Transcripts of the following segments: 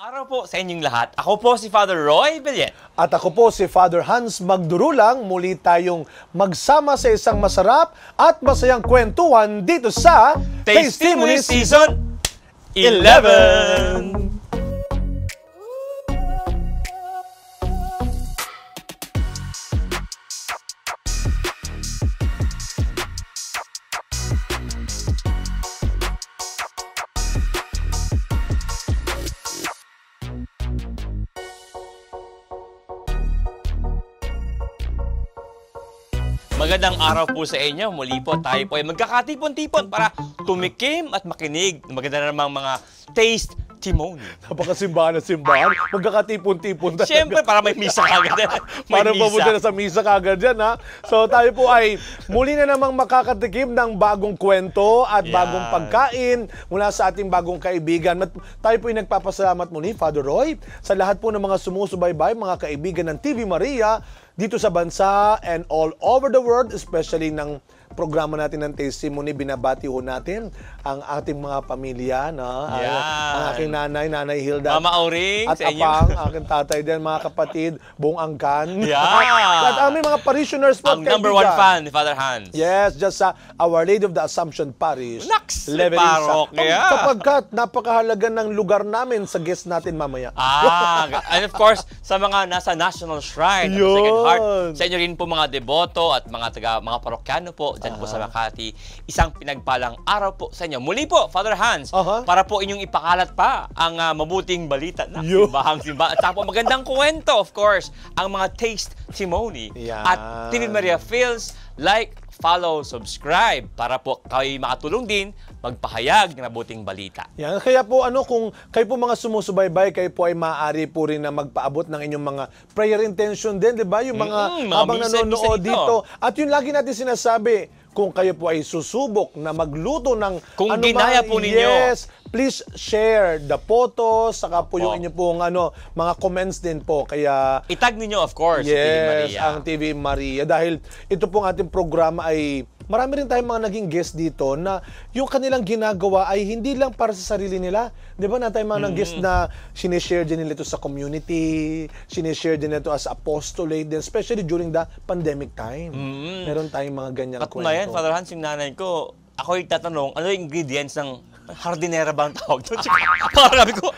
Araw po sa inyong lahat. Ako po si Father Roy Bellet. At ako po si Father Hans Magdurulang. Muli tayong magsama sa isang masarap at masayang kwentuhan dito sa Testimony Season 11. Magandang araw po sa inyo. Muli po tayo po ay magkakatipon-tipon para tumikim at makinig. Maganda namang mga testimony. Napakasimbahan na simbahan. Magkakatipon-tipon. Siyempre, para may misa kagad. Parang papunta na sa misa kagad yan, ha? So tayo po ay muli na namang makakatikim ng bagong kwento at bagong pagkain mula sa ating bagong kaibigan. At tayo po ay nagpapasalamat muli, Father Roy, sa lahat po ng mga sumusubaybay, mga kaibigan ng TV Maria, dito sa bansa and all over the world, especially ng programa natin ng Testimony. Binabati ho natin ang ating mga pamilya, no? Ang aking nanay, Nanay Hilda. Mama Auring, at sa inyo. Apang, aking tatay din, mga kapatid, buong angkan. Yeah. At aming mga parishioners po. Ang number one fan ni Father Hans. Yes, just sa Our Lady of the Assumption Parish. Naks! Parokya. Sapagkat napakahalaga ng lugar namin sa guest natin mamaya. And of course, sa mga nasa National Shrine of the Sacred Heart, sa inyo rin po mga deboto at mga parokyano po dyan po sa Makati, isang pinagpalang araw po sa inyo. Muli po, Father Hans, para po inyong ipakalat pa ang mabuting balita ng simbahang-simbahan. At po magandang kwento, of course, ang mga testimony. At TV Maria feels like, follow, subscribe para po kayo makatulong din magpahayag ng mabuting balita. Yan. Kaya po kung kayo po mga sumusubaybay, kayo po ay maaari po rin na magpaabot ng inyong mga prayer intention din, di ba? Yung mga habang nanonood dito. At yun lagi natin sinasabi, kung kayo po ay susubok na magluto ng kung ginaya po ninyo, please share the photos, saka po yung inyo pong mga comments din po. Kaya itag ninyo, of course, TV Maria. ang TV Maria. Dahil ito pong ating programa ay marami rin tayong mga naging guest dito na yung kanilang ginagawa ay hindi lang para sa sarili nila. Di ba na tayong mga guest na sinishare din nila ito sa community, sinishare din nito as apostolate, din, especially during the pandemic time. Meron tayong mga ganyang kwento. Yan, Father Hans, yung nanay ko, ako yung tatanong, ano yung ingredients ng hardinera ba ang tawag doon? Parang sabi ko,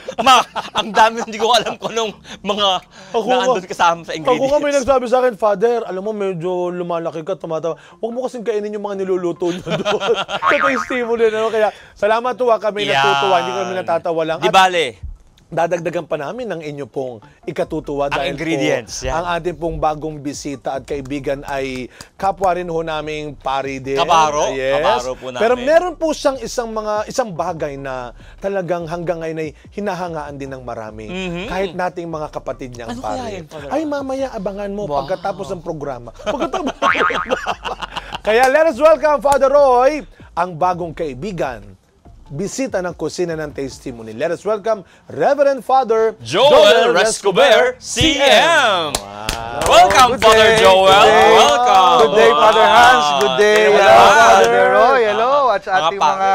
ang dami, hindi ko alam kung anong mga naandun kasama sa ingredients. Ako nga may nagsabi sa akin, Father, alam mo, medyo lumalaki ka, tumatawa. Huwag mo kasing kainin yung mga niluluto nyo doon. Sa testimony na, kaya salamat tuwa kami natutuwa, hindi kami natatawa lang. Di bale. Dadagdagan pa namin ng inyo pong ikatutuwa dahil ingredients, po, ang ating pong bagong bisita at kaibigan ay kapwa rin ho naming pari din. Kabaro. Kabaro po namin. Pero meron po siyang isang bagay na talagang hanggang ngayon ay hinahangaan din ng marami. Kahit nating mga kapatid niyang pari. Ay mamaya abangan mo pagkatapos ng programa. Kaya let us welcome Father Roy, ang bagong kaibigan, bisita ng kusina ng Testimony. Let us welcome Reverend Father Joel Rescober, CM. Welcome, Father Joel. Welcome. Good day, Father Hans. Good day, Father Roy. Hello. At sa ating mga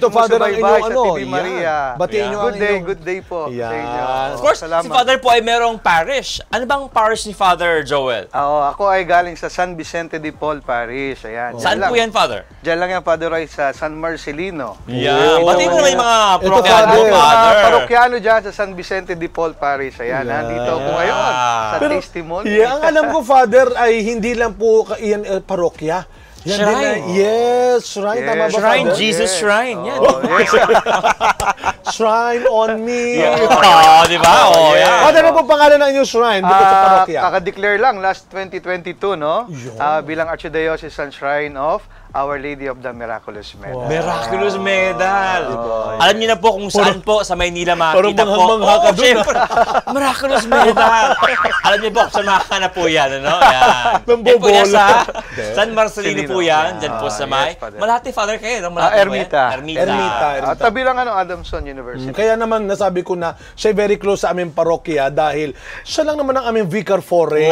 sumusubaybay sa TV Maria. Batiin nyo good day po sa inyo. Of course, si Father po ay merong parish. Ano bang parish ni Father Joel? Ako ay galing sa San Vicente de Paul Parish. Ayan. Saan po yan, Father? Diyan lang yan, Father Roy, sa San Marcelino. Batiin mo naman yung mga parokyano, Father. Parokyano dyan sa San Vicente de Paul Parish. Ayan, nandito ako ngayon sa Testimony. Ang alam ko, Father, ay hindi lang po iyan parokya. Shrine. Yes, shrine. Tama ba, Shrine, Father? Jesus Shrine. Yan. Shrine on me. Di ba? Father, ano po pangalan ng inyong shrine dito sa parokya? Kaka-declare lang last 2022, no? Bilang Archdiocesan Shrine of Our Lady of the Miraculous Medal. Miraculous Medal. Alam niyo na po kung saan po sa Maynila makikita po. Parang Siyempre. Miraculous Medal. Alam niyo po kung saan makakana po yan, ano? Yan. Yan po yan sa San Marcelino po yan. Diyan po sa may. Malati, Father, kayo. Ermita. Ermita. Tabi lang Adamson University. Kaya naman nasabi ko na siya very close sa aming parokya dahil siya lang naman ang aming vicar foreign.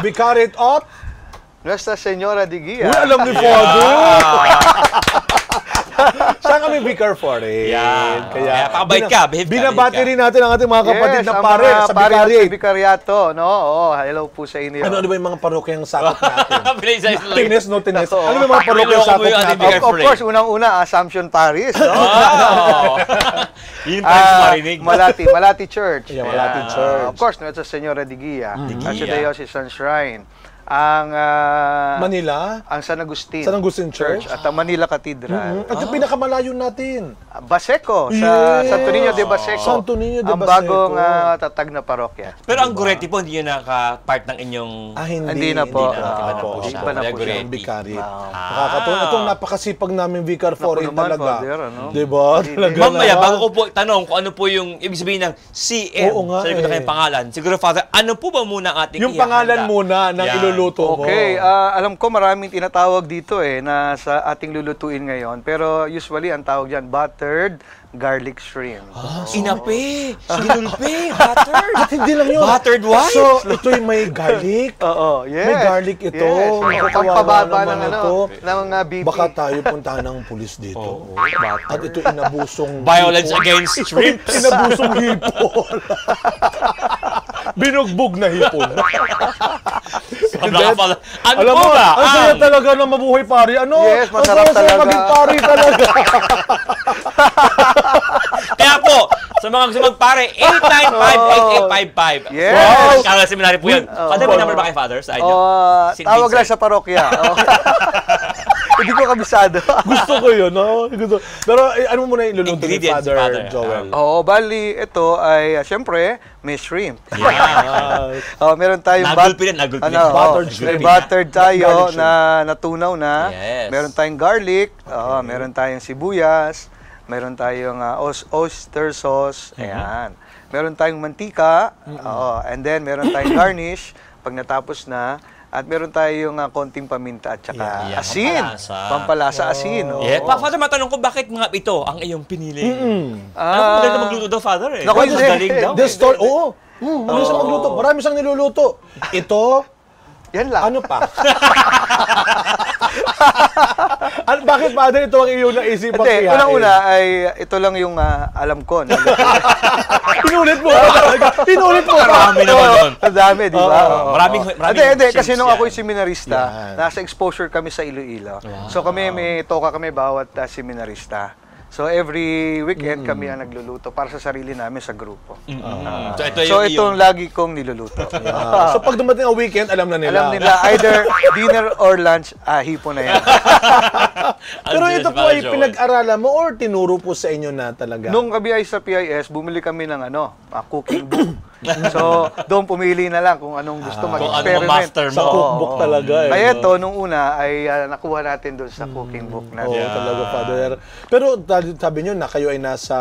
Vicariate of Nuestra Señora de Guia. Uy, alam ni Father! Siya kami vicar for it. Yan. Kaya pakabait ka, behave ka. Binabati behave ka. rin natin ang ating mga kapatid na ang pare mga sa pare vicariate. sa Vicariato, no? Oh, hello po sa inyo. Ano ba yung mga parokyang sakop natin? Tines, no tines. Nako. Ano ba yung mga parokyang sakop natin? Of course, unang-una, Assumption Paris. No? Wow! Yun pa yung marinig. Malati Church. Yeah, Malati Church. Of course, Nuestra Señora de Guia. Ang Guia. Diocesan Shrine. Ang Manila? ang San Agustin. San Agustin Church? At ang Manila Cathedral. At yung pinakamalayo natin. Baseco, sa Yes. Santo Niño de Baseco. Santo Niño de ang Baseco. bagong tatag na parokya. Pero ang Goretti po, hindi yun naka-part ng inyong... Hindi na po. Hindi na po Hindi siya. pa na po siya. Goretti. Ang vicariate. Wow. Nakakatuwa. Itong napakasipag namin vicar for it Naku naman, talaga. Father, ano? Diba? Talaga Mamaya, naman. bago ko po tanong kung ano po yung ibig sabihin ng CM Oo nga sa likod ng eh. kanyang pangalan, siguro, Father, ano po ba muna ang ating Yung pangalan ihahanda? muna ng Yan. iluluto mo. Okay, alam ko maraming tinatawag dito na sa ating lulutuin ngayon. Pero usually ang tawag diyan buttered garlic shrimp. Inape, ginulpe, buttered. At hindi lang yun. Buttered what? So, ito'y may garlic. Oo, yes. May garlic ito. Yes. Naku, Ang kawawa pababa naman ng ito. ng BP. Baka tayo puntahan ng pulis dito. At ito inabusong Violence hipon. against shrimps. Inabusong hipon. Binugbog na hipon. Ano Alam po mo, ba? ang saya talaga na mabuhay pari. Ano? Yes, Ang masarap saya talaga. maging pari talaga. Kaya po, sa mga gusto magpare, 895-8855. Yes. Wow! Kala seminary po yun. Father, may number ba kay Father sa inyo? St. Tawag lang Vincent. sa parokya. Hindi ko kabisado. Gusto ko yun. No? Gusto. Pero ano mo muna iluluto ni Ingredients, Father Father. Joel? Oo, bali, ito ay, siyempre, may shrimp. Yeah. Meron tayong Nagulpi rin, nagulpi rin. Buttered may shrimp. buttered tayo Garlic shrimp. na natunaw na. Yes. Meron tayong garlic, meron tayong sibuyas, meron tayong oyster sauce, ayan. Meron tayong mantika, and then meron tayong garnish pag natapos na. At meron tayong konting paminta at saka Yeah. asin. Pampalasa asin. oo. Yeah. Father, matanong ko, bakit nga ito ang iyong pinili? Ano Ah, maganda magluto daw, Father? Naku, Mas hindi. galing daw. The story, oo. Ano siyang magluto? Marami siyang niluluto. Ito, Yan lang. ano pa? Bakit, Father, ito ang iyong naisip ang Hindi, ihain? unang-una ay ito lang yung alam ko. Inulit mo ba talaga? Inulit mo ba? Marami naman doon. Ang dami, di ba? Oo. Oo. Maraming Hindi, kasi chefs nung yan. ako'y seminarista, Yan. nasa exposure kami sa Iloilo. So kami, may toka kami bawat seminarista. So every weekend kami ang nagluluto para sa sarili namin sa grupo. So, ito So yung itong lagi kong niluluto. So pag dumating ang weekend, alam na nila. Alam nila, either dinner or lunch, hipon na yan. Pero ito po ay pinag-aralan mo or tinuro po sa inyo na talaga? Nung kami ay sa PIS, bumili kami ng cooking book. So, doon pumili na lang kung anong gusto Kung ano mag-experiment. master Sa mo. cookbook talaga. Eh, Kaya no? ito, nung una, ay nakuha natin doon sa cooking book Oo, natin. talaga, Father. Pero sabi nyo na kayo ay nasa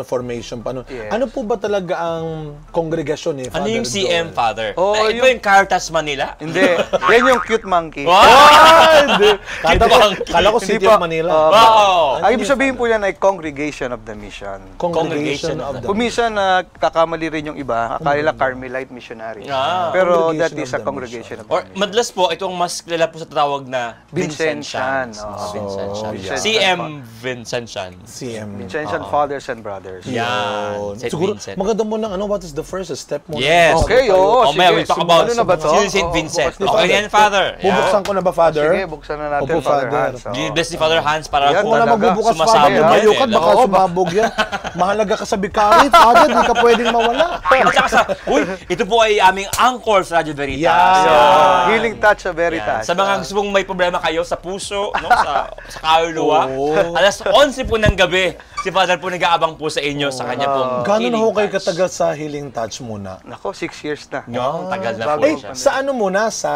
formation pa. Yes. Ano po ba talaga ang kongregasyon ni Father Ano yung CM, Joel? Father? Oo, Ito yung Caritas Manila? Hindi. Yan yung cute monkey. Hindi. Kala ko City of Manila. Wow! Ang ibig sabihin po yan ay Congregation of the Mission. Congregation of the... Kung minsan kakamali rin yung iba, akala Carmelite missionary. Pero that is a Congregation of the Or Mission. madalas po, itong mas kilala po sa tatawag na Vincentian. Vincentian. Vincentian. CM Vincentian. CM. Vincentian Fathers and Brothers. Yan. Saint Siguro, Vincent. maganda mo ng what is the first step mo? Yes. Okay, oo. Oh, may sige. we'll talk about Ano na ba to? Sino Saint Oo, Vincent. bukas na Okay yan, Father. Bubuksan ko na ba, Father? Sige, buksan na natin, Opo, Father Father. Hans. Oo. Bless ni Father Hans para Yan, Kung wala talaga. magbubukas, Sumasabi Father, yan, lumayo ka, eh, baka no? sumabog yan. Mahalaga ka sa bikari, Father, di ka pwedeng mawala. At saka ito po ay aming anchor sa Radio Veritas. Yeah. Healing touch of Yan. Veritas. Sa mga gusto mong may problema kayo sa puso, no, sa kaluluwa, Oo. alas 11 po ng gabi, si Father po nag-aabang po sa inyo sa kanya pong Gano'n na ho healing kayo touch. katagal sa healing touch muna? Nako, 6 years na. No, tagal na po Bago- siya. Sa ano muna? Sa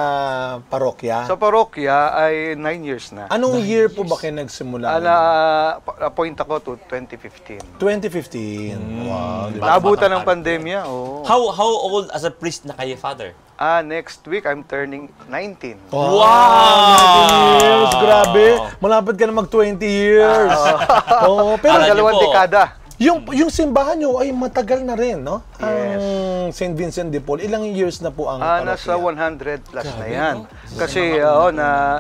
parokya? Sa parokya ay 9 years na. Anong year po ba kayo nagsimula? Na-appoint ako to 2015. 2015. Wow. Di ba? Naabutan ng pandemya, oo. How old as a priest na kayo, Father? Next week, I'm turning 19. Wow! Wow! 19 years! Grabe! Malapit ka na mag 20 years! Oo, pero Alam niyo Dalawang po, dekada. Yung simbahan nyo ay matagal na rin, no? Yes. Ang St. Vincent de Paul, ilang years na po ang Nasa parokya? 100 plus na yan. Kasi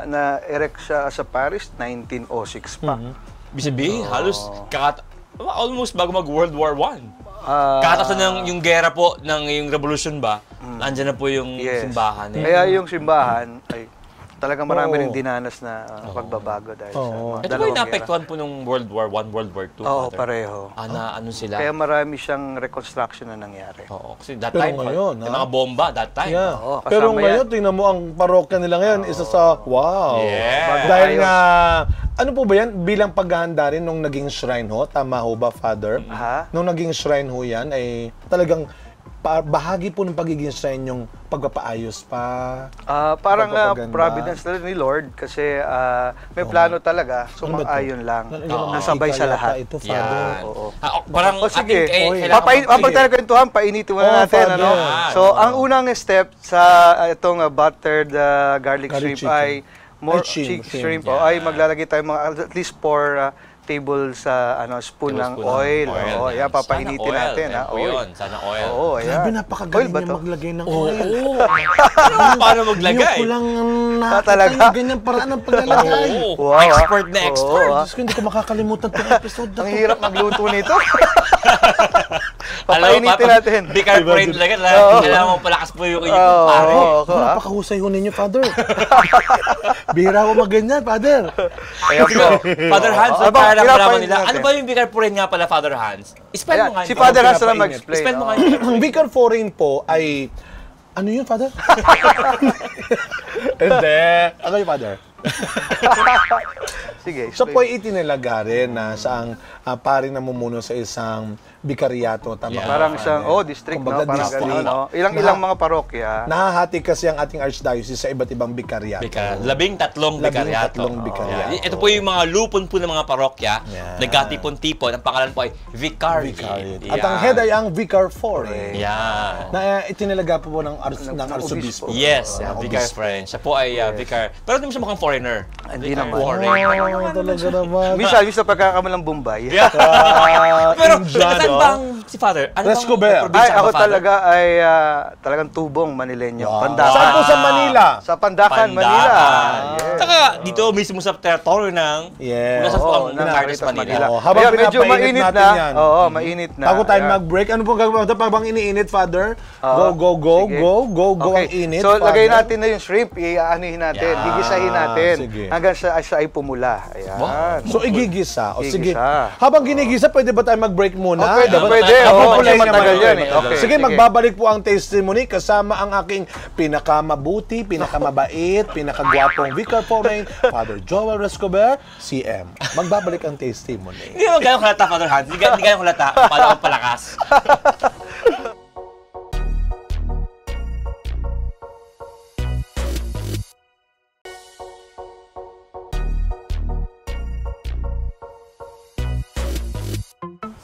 na-erect siya sa Paris, 1906 pa. Ibig sabihin, halos almost bago mag-World War I. Ah, Kakatasan yung gera po, yung revolution ba, andyan na po yung yes. simbahan. Kaya yung simbahan, ay talagang marami rin dinanas na pagbabago dahil sa mga Ito ba dalawang yung naapektuhan po nung World War I, World War II? Oo, Father? pareho. Ano sila? Kaya marami siyang reconstruction na nangyari. Oo, kasi that Pero time, ngayon, yung mga bomba, that time. Yeah. Oo, kasama Pero yan. ngayon, tingnan mo ang parokya nila ngayon, isa sa, wow. Yeah. Dahil Ayos. nga, ano po ba yan? Bilang paghahanda rin nung naging shrine ho, tama ho ba, Father? Nung naging shrine ho yan, ay talagang bahagi po ng pagiging shrine yung pagpapaayos pa. Parang pagpapaganda. providence na ni Lord kasi may plano talaga, sumang-ayon lang. Nasabay sa lahat. Ito, Father. Yan. Oo. Parang Sige, kailangan habang tayo kwentuhan, painitin muna natin. Father. Ano? So, ang unang step sa itong buttered garlic Garlic shrimp chicken. ay more Ay, shrimp. Yeah. Ay maglalagay tayo mga at least 4 table sa spoon ng oil. Oo, yan papainitin natin, ha. Oil. Sana oil. Oo, ayan. Grabe, napakagaling Oil ba niya to? maglagay ng Oo. oil. Paano Ngayon maglagay? ko lang nakakita talaga? yung ganyan paraan ng paglalagay. Oo. Wow, Expert na Oo, expert. Diyos ko, hindi ko makakalimutan itong episode na Ang to. hirap magluto nito. Alam mo, Papainitin natin. Vicar Parade talaga. Kailangan mo palakas po yung inyong Oo, pare. oo, Ako, napakahusay ho ninyo, Father. Bihira ko maganyan, Father. Ayan po. Father Hans, Abang, para lang hirapan malaman nila. natin. Ano ba yung Vicar Parade nga pala, Father Hans? Spell mo nga. Si Father Hans na Pinapainit. mag-explain. Spell mo nga. Ang Vicar Foreign po ay... Ano yun, Father? Hindi. Ano yung Father? Sige, So explain. po itinalaga rin na saang paring namumuno sa isang bikaryato. Tama Yeah. ba, Parang Father? isang, district, no? Kumbaga, Parang district. gano'n, no? Ilang mga parokya. Nahahati kasi ang ating archdiocese sa iba't ibang bikaryato. 13 bikaryato. 13 bikaryato. Ito po yung mga lupon po ng mga parokya. Yeah. Nagkatipon-tipon. Ang pangalan po ay Vicariate. Vicariate. Yan. At ang head ay ang Vicar Foreign. Yan. Na itinalaga po ng arsobispo. Yes, Ng Vicar obispo. Foreign. Siya po ay Vicar. Pero hindi mo siya mukhang foreigner. Hindi Vicar naman. Foreign. Oh, talaga naman. Minsan pagkakamalang Bombay. Yeah. Pero Indiano. saan bang si Father? Ano Rescober. bang probinsya Ay, ka ako ba, Father? talaga ay talagang tubong Manileño. Wow. Pandakan. Saan po sa Manila? Sa Pandakan, Manila. Yes. Saka dito mismo sa territory ng Yes. nasa po ang ng Caritas Manila. Oo, habang Kaya medyo pinapainit mainit natin na. yan. Oo, mainit na. Bago tayo Ayan. mag-break, ano pong gagawin natin? Pag iniinit, Father? Oo. Go, Sige. go Okay. ang init, So, lagay Father. natin na yung shrimp, iaanihin natin, Yan. gigisahin natin, Sige. hanggang siya ay pumula. Ayan. So, igigisa. O sige. Igigisa. Habang ginigisa, pwede ba tayo mag-break muna? Okay, Dapat- pwede. Habang Oo, kulay kasi matagal naman. yan eh. Okay, Sige, sige. magbabalik po ang testimony kasama ang aking pinakamabuti, pinakamabait, pinakagwapong Vicar Foreign, Father Joel Rescober, CM. Magbabalik ang testimony. Hindi naman gano'ng halata, Father Hans. Hindi gano'ng halata. Paano ang palakas?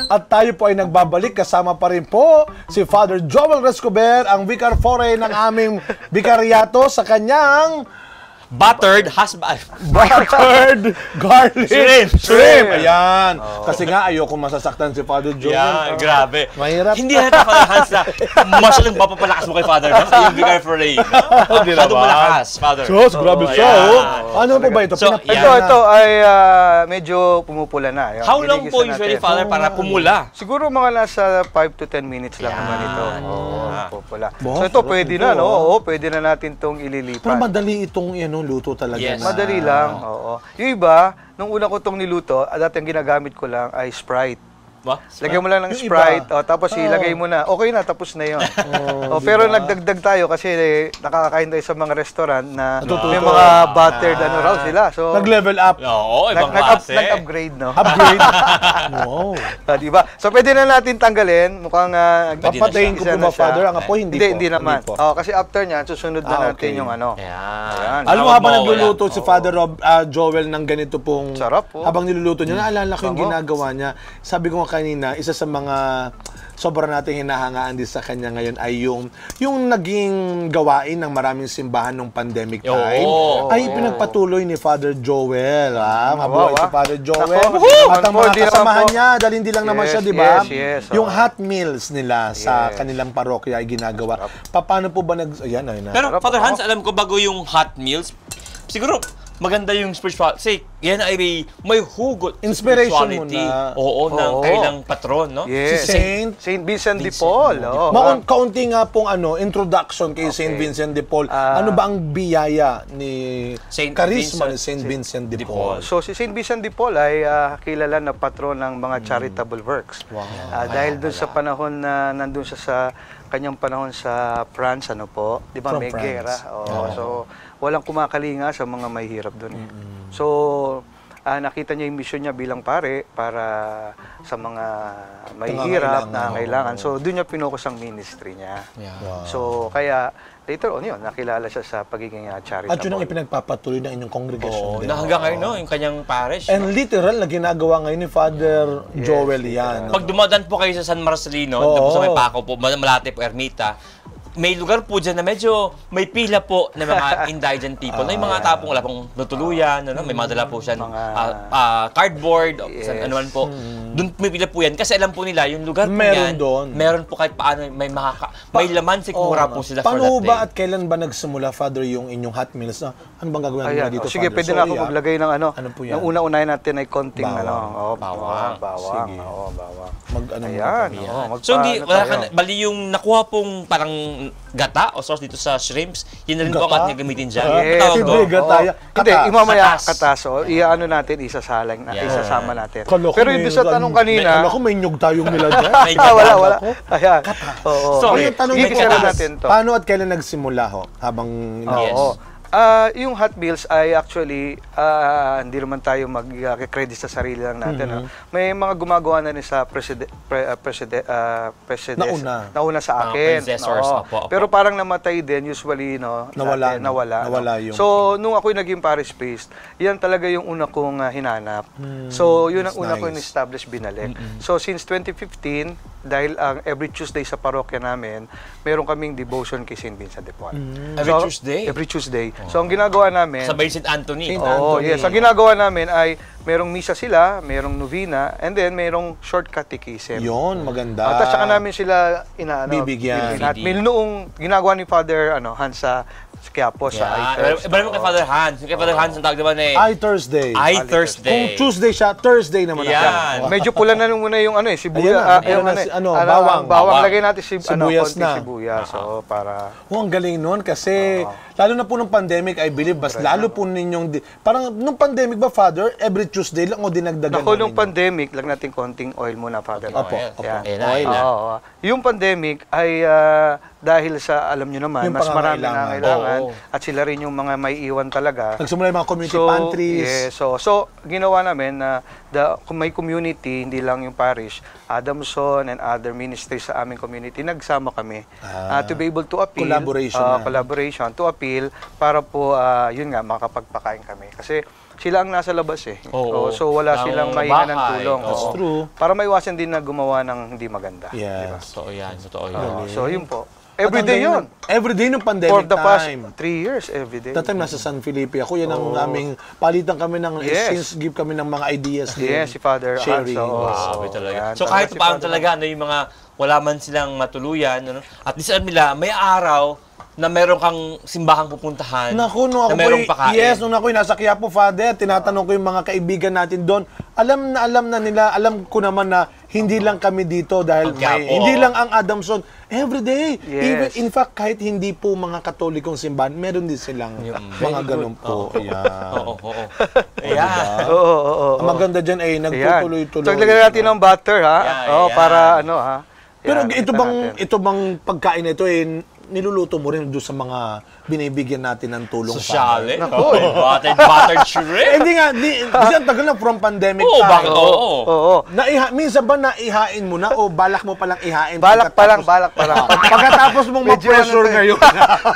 At tayo po ay nagbabalik, kasama pa rin po si Father Joel Rescober, ang Vicar Foreign ng aming bikaryato sa kanyang Buttered husband. buttered garlic Shrimp. Ayan. Kasi nga ayoko masasaktan si Father Joel. Yeah, grabe. Mahirap. Hindi halata, Father Hans, na masyadong papapalakas mo kay Father Hans. Yung Vicar Foreign. Hindi Masyadong naman. malakas, Father. Sos, grabe siya. yeah. Oh. Ano po ba ito? So, Pinapailan na. Ito ay medyo pumupula na. Ayan, How long ginigisa po usually, natin. Father, para pumula? Siguro mga nasa 5 to 10 minutes lang Yan. naman ito. Oo, Yeah. pupula. Boss, So ito sarap pwede ito, na, no? ah. Oo, pwede na natin itong Pero ililipat. madali itong luto talaga. Yes. na. Madali lang, oo. Yung iba, nung una ko itong niluto, dati ang ginagamit ko lang ay Sprite. Ba? Lagyan mo lang ng Yung Sprite, iba. tapos ilagay mo na. Okay na, tapos na yun. Pero nagdagdag tayo kasi nakakakain tayo sa mga restaurant na Natututo. may mga buttered raw sila. So, Nag-level up. Oo, ibang klase. nag-upgrade, no? Upgrade. wow. Diba? So, pwede na natin tanggalin. Mukhang Pwede na Papatayin ko isa po na ba, siya. Father? Ang apoy, hindi po. Hindi naman. po. Kasi after niya, susunod na natin okay. yung ano. Ayan. Alam mo, Tawag habang mo, nagluluto wala. si Father Joel ng ganito pong... Sarap po. Habang niluluto niya, naalala ko yung Bango. ginagawa niya. Sabi ko nga kanina, isa sa mga sobrang nating hinahangaan din sa kanya ngayon ay yung naging gawain ng maraming simbahan nung pandemic time ay pinagpatuloy ni Father Joel. Mabuhay si Father Joel. At ang mga kasamahan niya, dahil hindi lang naman siya, di ba? Yung hot meals nila sa kanilang parokya ay ginagawa. Paano po ba Pero Father Hans, alam ko bago yung hot meals, siguro maganda yung spiritual. Say, yan ay may hugot. Inspiration mo spirituality. na. Ng kailang patron, no? Yes. Si Saint Vincent de Paul. Kaunti nga pong introduction kay Saint Vincent de Paul. Ano ba ang biyaya ni Karisma ni Saint Vincent de Paul? So si Saint Vincent de Paul ay kilala na patron ng mga charitable works. Dahil doon sa panahon na nandun siya sa kanyang panahon sa France, di ba, may gera. So walang kumakalinga sa mga may hirap doon. So nakita niya yung mission niya bilang pare para sa mga may hirap na kailangan. So doon niya pinokus ang ministry niya. So kaya later on yun, nakilala siya sa pagiging charitable. At yun ang ipinagpapatuloy ng inyong congregation. Na hanggang ngayon, no? Yung kanyang parish. And literal na ginagawa ngayon ni Father Joel yan. Pag dumadaan po kayo sa San Marcelino, doon po sa may Paco po, Malate po, Ermita, may lugar po dyan na medyo may pila po ng mga indigent people. Na yung mga tapong wala pong natuluyan, may madala po siya cardboard, ano man po. Doon may pila po yan. Kasi alam po nila, yung lugar po yan, meron po kahit paano, may laman sigura po sila for that day. Paano ba at kailan ba nagsimula, Father, yung inyong hot meals? Ano bang gagawin mo dito, Father? Sige, pwede na ako maglagay ng yan? Yung una-unahin natin ay konting bawang. Bawang. Ayan. So, bali yung nakuha pong parang gata o sauce dito sa shrimps, yun na rin po ang ating gamitin dyan. Hindi, imamaya katas. Iano natin, isasama natin. Pero yung sa tanong kanina, kala ko may nyug tayong nila dyan. Wala. Ayan. Sorry, tanong natin to. Paano at kailan nagsimula habang yung hot meals ay actually hindi naman tayo mag-credit sa sarili lang natin. May mga gumagawa na rin sa nauna sa akin. Pero parang namatay din usually nawala yung. So nung ako'y naging parish priest, yan talaga yung una kong hinanap. So yun ang una kong in-establish, binalik. So since 2015, dahil every Tuesday sa parokya namin, meron kaming devotion kay Saint Vincent de Paul. Every Tuesday? Every Tuesday. So ang ginagawa namin, sabay St. Anthony. Yes. Ang ginagawa namin ay merong misa sila, merong novena, and then merong short catechism. Yun, maganda. At saka namin sila bibigyan. Noong ginagawa ni Father Hans sa Quiapo sa I-Thursday. Iba naman kay Father Hans. Yung kay Father Hans, ang tawag naman I-Thursday. I-Thursday. Kung Tuesday siya, Thursday naman. Yan. Medyo pula na muna yung sibuyas. Bawang. Lagay natin sibuyas na. Sibuyas. So, para... Ang galing nun kasi lalo na po nung pandemic, I believe, lalo po ninyong... Parang nung pandemic ba, Father, every Tuesday lang o dinagdagan Ako nung pandemic, lang natin konting oil muna, Father. Opo. Oil. Yung pandemic ay dahil sa, alam nyo naman, mas marami na kailangan at sila rin yung mga may iwan talaga. Nagsimula yung mga community pantries. Yes, so ginawa namin na kung may community, hindi lang yung parish, Adamson and other ministries sa aming community, nagsama kami to be able to appeal. Collaboration to appeal para po, yun nga, makapagpakain kami. Kasi sila ang nasa labas so wala silang mahinga ng tulong. That's true. Para maiwasan din na gumawa ng hindi maganda. Yes. Diba? Totoo yan. So yun po. Everyday yun. Everyday ng pandemic For the past time. 3 years, everyday. That time nasa San Felipe ako. Yan ang aming, palitan kami ng exchange, give kami ng mga ideas. Yes, si Father sharing. Grabe talaga. So kahit paano talaga, yung mga wala man silang matuluyan, at least alam nila, may araw na meron kang simbahang pupuntahan, naku, na merong pakain. Yes, nung ako'y nasa Quiapo, Father, tinatanong ko yung mga kaibigan natin doon. Alam na nila, alam ko naman na hindi lang kami dito dahil hindi lang ang Adamson. Everyday. Yes. Even, in fact, kahit hindi po mga Katolikong simbahan, meron din silang mga ganun po. Ang maganda dyan ay nagtutuloy-tuloy. So, lagyan natin ng butter, para Pero ito bang pagkain na ito niluluto mo rin doon sa mga binibigyan natin ng tulong? Sosyale. Father? Buttered shrimp. Hindi nga, kasi ang tagal na from pandemic Oo, time. bakit? Oo. Oo. Minsan ba naihain mo na o balak mo palang ihain? Balak pa lang. Pagkatapos mong Medyo ma-pressure ngayon.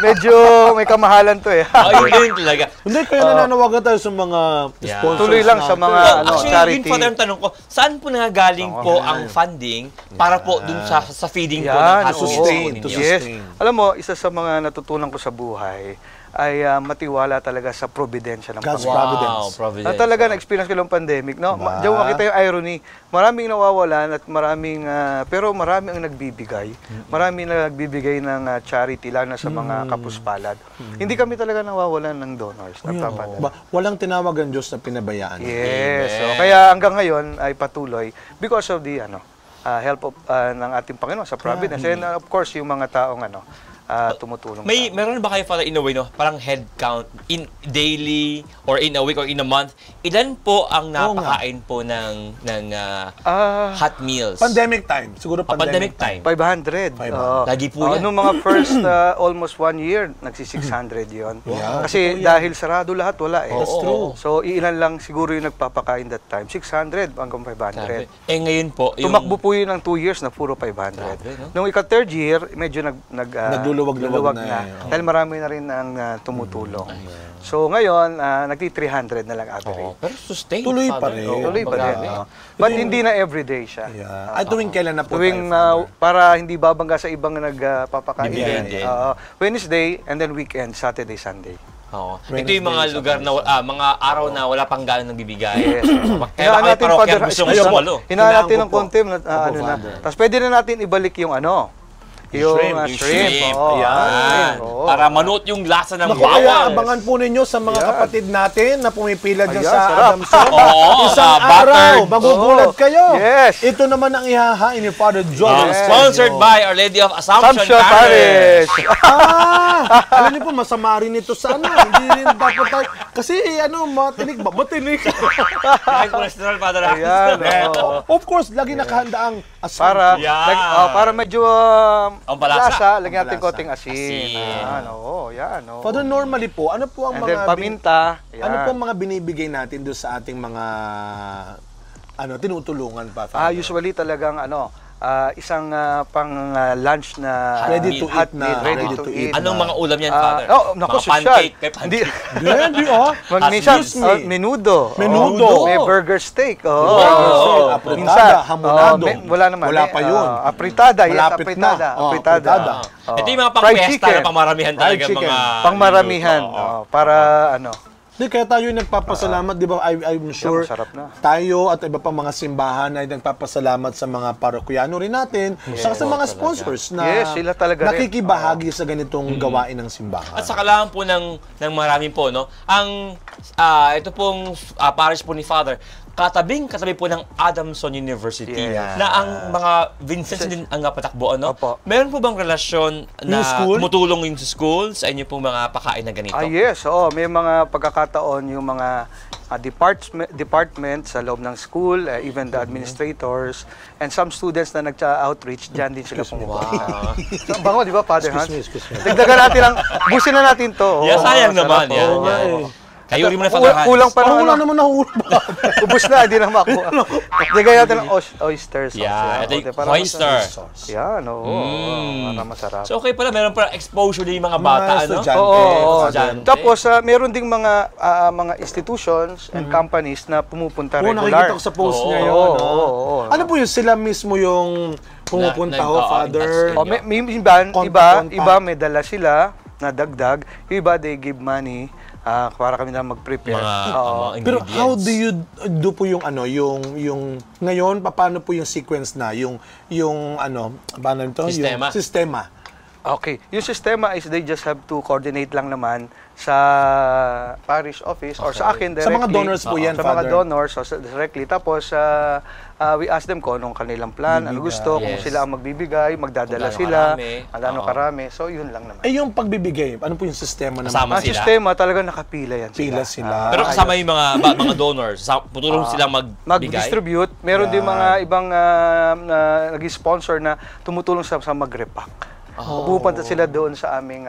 Medyo may kamahalan to eh. Yun talaga. Hindi, kaya nananawagan tayo sa mga sponsors. Tuloy lang sa mga Actually, charity. yun, Father, ang tanong ko, saan po nangagaling po ang funding para po dun sa feeding po ng Yan, hot sustain, meals to po ninyo? Yes. sustain. Alam mo, isa sa mga natutunan ko sa buhay ay matiwala talaga sa providensya ng God's Panginoon. providence. Wow, providence. Na talaga na-experience ko ng pandemic, no? Diyan mo makita yung irony. Maraming nawawalan at maraming pero marami ang nagbibigay. Marami nagbibigay ng charity lalo na sa mga kapuspalad. Hindi kami talaga nawawalan ng donors. Nagpapadala. Walang tinawag ang Diyos na pinabayaan. Yes. So, kaya hanggang ngayon ay patuloy because of the help of ng ating Panginoon sa providence. And of course, yung mga taong tumutulong. Meron ba kayo, Father, in a way, no? Parang head count in daily or in a week or in a month? Ilan po ang napakain po ng hot meals? Pandemic time. Siguro Pandemic time. 500. Lagi po yan. Nung mga first almost 1 year, nagsi-600 yun. Wow. Kasi dahil sarado lahat, wala eh. That's true. So, ilan lang siguro yung nagpapakain that time. 600 hanggang 500. Ngayon po, Tumakbo po yun ng 2 years na puro 500. Grabe, no? Nung ika-third year, medyo Nagluluwag na eh. Dahil marami na rin ang tumutulong. So ngayon, nagti-300 na lang average. pero sustain. Tuloy pa Father. rin. Tuloy pa rin. But hindi na everyday siya. Ay, tuwing kailan na po Tuwing tayo, Father? para hindi babangga sa ibang nagpapakain. Depende. Wednesday and then weekend, Saturday, Sunday. Oo. Ito yung mga lugar na, mga araw na wala pang gano'n nagbibigay. Yes. Kaya baka may parokya gusto mo Hinaan natin Hinaan ng ko po. konti, na. Tapos pwede na natin ibalik yung yung shrimp. Oo. Ayan. Oo. Para manuot yung lasa ng Naku, kaya bawang. abangan po ninyo sa mga kapatid natin na pumipila dyan Ayan, sa sarap. Adamson. Oo, Isang buttered. araw, magugulat kayo. Yes. Ito naman ang ihahain ni Father John. Sponsored by Our Lady of Assumption Parish. Alam niyo po, masama rin ito sa Hindi rin dapat tayo. Kasi matinig ba? Matinig. Kahit cholesterol, Father. Ayan. oo. Of course, lagi nakahanda ang Para Yan. para medyo Ang palasa. lasa, lagyan natin Ang palasa. konting asin. Asin. Yan. Father, normally po, ano po ang And then mga paminta. ano yan. po ang mga binibigay natin doon sa ating mga tinutulungan pa? Father? Usually talagang isang pang lunch na Ready to hot eat na. meal, ready Ready to to eat. eat. Anong mga ulam yan, Father? Naku, Mga social. pancake. May Hindi. pancake. Hindi, Minsan, Excuse me. menudo. Menudo. May burger steak. Wow. Apritada, hamonado. Wala naman. Wala pa yun. Apritada, yes, Malapit apritada. na. Apritada. Ito yung mga Fried pang-pesta chicken. na pangmaramihan talaga. Fried chicken. Mga Pangmaramihan. Oo. Para Hindi, kaya tayo nagpapasalamat, di ba? I'm sure masarap na. tayo at iba pang mga simbahan ay nagpapasalamat sa mga parokyano rin natin, saka sa mga sponsors na Yes, sila talaga rin. nakikibahagi sa ganitong gawain ng simbahan. At sa kailangan po ng maraming po, no? Ang ito pong parish po ni Father, katabi po ng Adamson University Yes. na ang mga Vincents din ang patakbo, ano? Opo. Meron po bang relasyon na Yung school? tumutulong yung school sa inyo pong mga pakain na ganito? yes, may mga pagkakataon yung mga department sa loob ng school, even the administrators, and some students na nag-outreach, dyan din sila pumupunta. So, ang bango, di ba, Father Hans? Excuse me. Dagdagan natin busin na natin to. Yeah, sayang naman. sarap, Yan, oo. yan. Kayo rin mo na, Father Hans. Kulang pa Parang ng wala naman nahulog. ubus na, hindi na makuha. Dagdagan natin ng oyster sauce. Yeah, ito yung para oyster. Yan, oo. Para masarap. So okay pala, meron pa exposure din yung mga bata, ano? estudyante. Oo. Estudyante. Tapos, meron ding mga institutions and companies na pumupunta Oo, regular. nakikita ko sa post Oo, niya yun. oo. Ano po yun? Sila mismo yung pumupunta ho, Father? in-touch May iba Contact. may dala sila na dagdag. Yung iba, they give money para kami na mag-prepare. Mga Pero ingredients. how do you do po yung yung ngayon paano po yung sequence na yung paano ito? Sistema. Yung sistema. Okay. Yung sistema is they just have to coordinate lang naman sa parish office or sa akin directly. Sa mga donors po yan, Sa mga Father. donors, directly. Tapos, we ask them kung anong kanilang plan, ano gusto, kung Yes. sila ang magbibigay, magdadala Kung gaano sila, karami. gaano karami. So, yun lang naman. Eh yung pagbibigay, ano po yung sistema naman? Kasama Ang sila. sistema, talaga nakapila yan Pila sila. Pero kasama yung mga donors, putulong silang magbigay. mag-distribute. Meron din mga ibang nag-sponsor na tumutulong sa mag-repack. Pupunta sila doon sa aming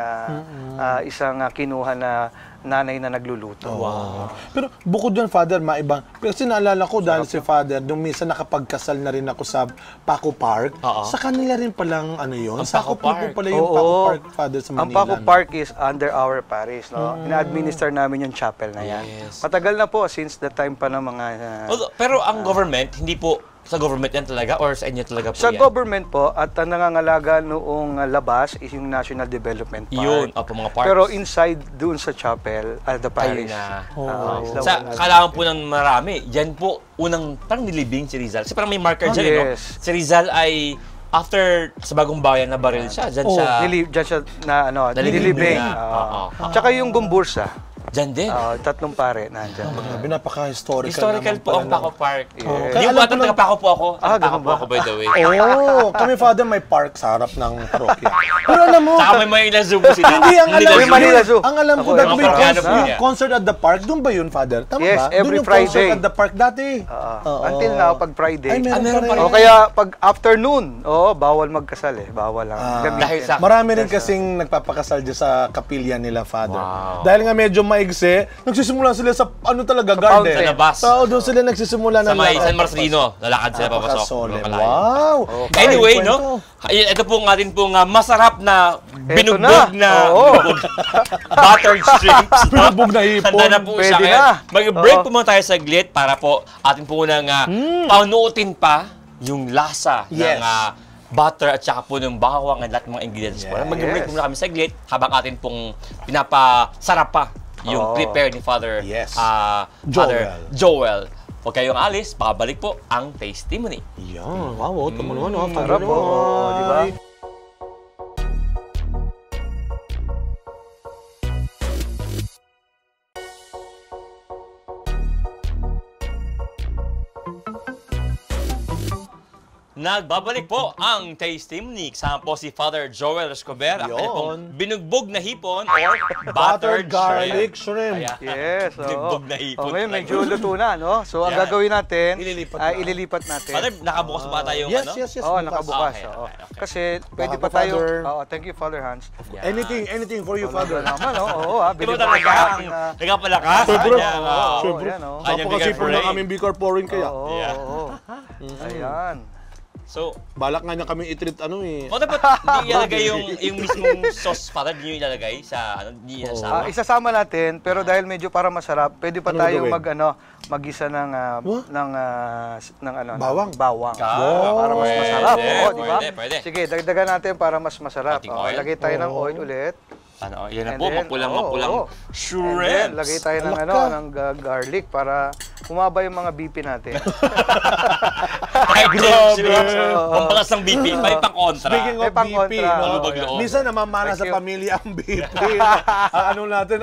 isang kinuha na nanay na nagluluto. Wow. Pero bukod doon, Father, maibang. Kasi naalala ko dahil si Father, nung minsan nakapagkasal na rin ako sa Paco Park, sa kanila rin palang ano yun? Sa Paco Paco Park. pala yung Paco Park, Father, sa Manila. Ang Paco Park is under our parish. No? Ina-administer namin yung chapel na yan. Yes. Matagal na po, since the time pa ng mga... Pero ang government, hindi po sa government yan talaga or sa inyo talaga po sa yan? government po, at ang nangangalaga noong labas is yung National Development Park. Yun, mga parks. Pero inside, doon sa chapel, the parish. na. is the Sa one na- kailangan po ng marami, dyan po unang parang nilibing si Rizal. Kasi parang may marker dyan, no? yes. Si Rizal ay after sa Bagong Bayan na baril siya, dyan siya. Diyan siya na nililibing. Oo. Tsaka yung Gumbursa, Dyan din. tatlong pare nandyan. Grabe, napaka-historical. Historical naman po ang pala Paco Park. Yes. Hindi Alam po ko ata taga-Paco po ako. Taga-Paco ganun po ba? ako, by the way. Oo, kami, Father, may park sa harap ng parokya. Pero alam mo, Saka may Manila Zoo po sila. hindi, ang alam May Manila Zoo. Ang alam ko, Ako, dati yung may Parokano po yung yan. concert at the park, doon ba yun, Father? Tama Yes, ba? every Doon yung Friday. concert at the park dati. Oo. Until now, pag Friday. Ay, meron meron pa pa rin. O kaya pag afternoon, bawal magkasal Bawal ang gamitin. Dahil sa- Marami rin kasing nagpapakasal dyan sa kapilya nila, Father. Wow. Dahil nga medyo maigsi, nagsisimula sila sa ano talaga, garden. Sa labas. So, doon sila nagsisimula Sa na may San Marcelino, lalakad sila papasok. Solemn. Malayo. Wow! Anyway, Ay, no? Ito po nga din pong masarap na Eto binugbog na. binugbog. Buttered shrimps. no? Binugbog na hipon. Handa na po siya. Pwede Kaya na. mag-break Oo. po muna tayo saglit para po atin po nang panuotin pa yung lasa Yes. ng butter at saka po ng bawang at lahat ng mga ingredients po. Mag-break Yes. muna kami saglit habang atin pong pinapasarap pa yung Oo. prepare ni Father Yes. Father Joel. Huwag kayong alis, pakabalik po ang Tastimony. Yan. Wow, tama naman. Sarap po. Di ba? Nagbabalik po ang Tastimony. Kasama po si Father Joel Escobar. Ang kanya pong binugbog na hipon or buttered garlic shrimp. shrimp. Yes, Binugbog na hipon. ngayon, medyo luto na, no? So, ang Yan. gagawin natin, Ililipat na. ililipat natin. Father, nakabukas ba tayo yung Yes, ano? yes, yes. Oo, bukas. nakabukas. Okay, oo. okay. Kasi pwede Baka pa po, tayo... Father. Thank you, Father Hans. Yan. Anything for you, Father. Naman, oo. Di ba Bilib talaga ang nagpapalakas? Siyempre. Kanyang, Oo, yan, Kanyang oh. Napakasipon bigay ng aming Bicor pouring kaya. Oo, Yeah. oo. Ayan. So, Balak nga niya kami i-treat dapat hindi ilalagay yung mismong sauce, Father, hindi nyo ilalagay sa, hindi nyo isasama. Isasama natin, pero dahil medyo para masarap, pwede pa Ano tayong gagawin? mag-isa ng Bawang? Bawang. Wow. Para mas Pwede, masarap, di ba? pwede. Sige, dagdagan natin para mas masarap. Ating oil? Lagay tayo ng oil ulit. Ano, yan na And po, then, mapulang And then, shrimps. lagay tayo ng ng garlic para humaba yung mga BP natin. Ay, Grabe. shrimps. Pampakas ng BP, may pang-kontra. Speaking of May pang-kontra. BP, no? Malubag loob. Minsan namamana sa Thank you. pamilya ang BP.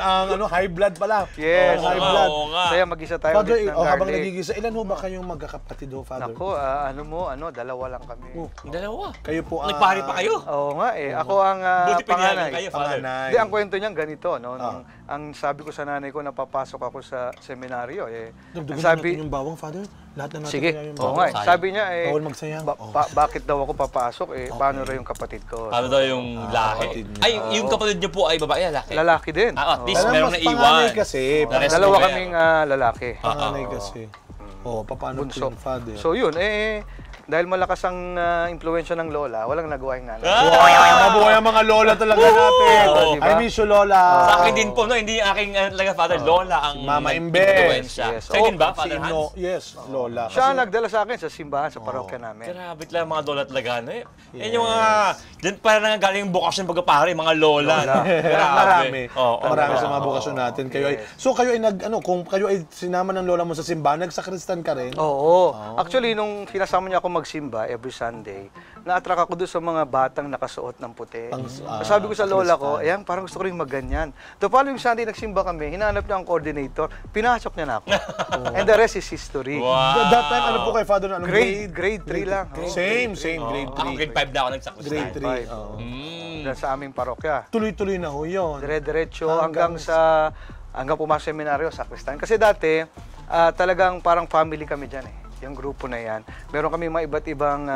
Ang high blood pala. Yes. Ang high Oo, blood. oo nga. Kaya mag-isa tayo Father, ulit ng habang garlic. nagigisa, ilan ho ba kayong magkakapatid ho, Father? Nako, dalawa lang kami. Dalawa. Kayo po Nagpari pa kayo. Oo nga Ako ang Buti pinayagan panganay. kayo, Father. Panganay. Hindi, ang kwento niyan ganito, no? Ang sabi ko sa nanay ko, napapasok ako sa seminaryo, Dagdagan ang sabi, natin yung bawang, Father. Lahat na natin sige, kaya yung oo bawang. nga, sayang. sabi niya, Bawal magsayang. bakit daw ako papasok, paano raw yung kapatid ko? Paano daw yung lahi? kapatid niya. Ay, yung kapatid niyo po ay babae, lalaki? Lalaki din. At least Alam, merong mas naiwan. panganay kasi. The rest Dalawa ko kaming lalaki. Panganay kasi. Paano po Bunso. yung Father? So yun, dahil malakas ang impluensya ng lola, walang nagawa yung nanay. Mabuhay ang mga lola talaga natin. Oo, diba? I miss you, Lola. Sa akin din po, no, hindi yung aking talaga father, lola ang Mama nag-influensya. Imbes. Yes. Sa'yo din ba, Si Father Hans? Ino, yes, Lola. Siya ang nagdala sa akin sa simbahan, sa parokya namin. Grabe lang mga lola talaga, no? Yan yung mga, dyan para nanggagaling yung bukasyon pagkapare, mga lola. no? Grabe. Marami. Oo, Marami oo, sa mga oo. bukasyon natin. So kayo ay kung kayo ay sinama ng lola mo sa simbahan, nagsakristan ka rin? Oo. Actually, nung sinasama niya ako magsimba every Sunday, na-attract ako doon sa mga batang nakasuot ng puti. Sabi ko sa lola ko, ayan, parang gusto ko rin magganyan. The following Sunday, nagsimba kami, hinanap niya ang coordinator, pinasok niya na ako. And the rest is history. Wow. That time, ano po kay Father? Anong Grade 3 lang. Same, grade Ako 3. grade 5 na ako nagsakristan. Grade 3. Five. Dahil sa aming parokya. Tuloy-tuloy na ho yun. Dire-diretso hanggang pumasok sa seminaryo, sa Kristan. Kasi dati, talagang parang family kami dyan yung grupo na yan. Meron kami mga iba't ibang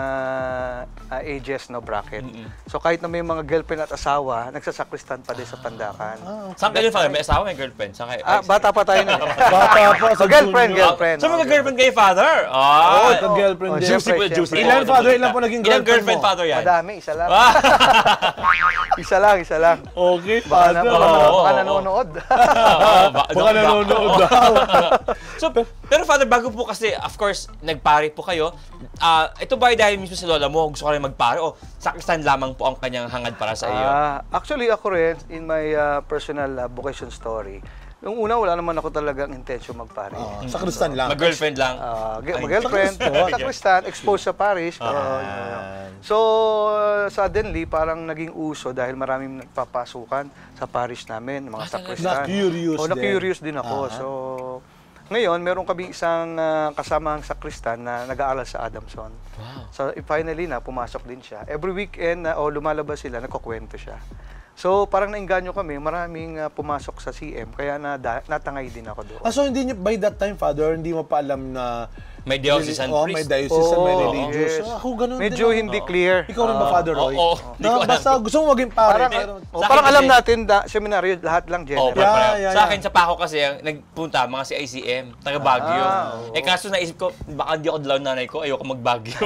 ages, no bracket. So kahit na may mga girlfriend at asawa, nagsasakristan pa din sa pandakan. Saan kayo, Father? May asawa, may girlfriend? Saan kayo? Bata pa tayo na. Bata pa sa girlfriend, junior. girlfriend. So, may girlfriend kayo, Father? Oo, ito girlfriend din. Juicy po, Siyempre, juicy. Ilan, Father? Ilan po naging Ilang girlfriend girlfriend, mo? Father, yan? Madami, isa lang. Ah! Isa lang. Okay, Baka, Father. baka nanonood. Baka nanonood daw. So, pero Father, bago po kasi, of course, nagpare po kayo, ito ba ay dahil mismo si Lola mo, gusto ko rin magpare, o sakristan lamang po ang kanyang hangad para sa iyo? Actually, ako rin, in my personal vocation story, nung una, wala naman ako talagang intention magpare. Sa Kristan lang. Mag-girlfriend lang? Mag-girlfriend, sa Kristan, exposed sa parish. So, suddenly, parang naging uso dahil maraming nagpapasukan sa parish namin, mga sakristan. Na-curious din ako. So, ngayon, meron kami isang kasamang sakristan na nag-aaral sa Adamson. Wow. So, finally na, pumasok din siya. Every weekend, lumalabas sila, nagkukwento siya. So, parang nainganyo kami, maraming pumasok sa CM, kaya natangay din ako doon. So hindi niyo, by that time, Father, hindi mo pa alam na May diocesan may priest? diocesan, may religious. Yes. Ako ganun Medyo din. hindi clear. Ikaw rin ba, Father Roy? Oo. Basta gusto mo maging pare. Parang alam natin, seminaryo, lahat lang general. Sa akin, sa Paco kasi, nagpunta mga si ICM, taga Baguio. Kaso naisip ko, baka di ako dalaw nanay ko, ayoko mag-Baguio.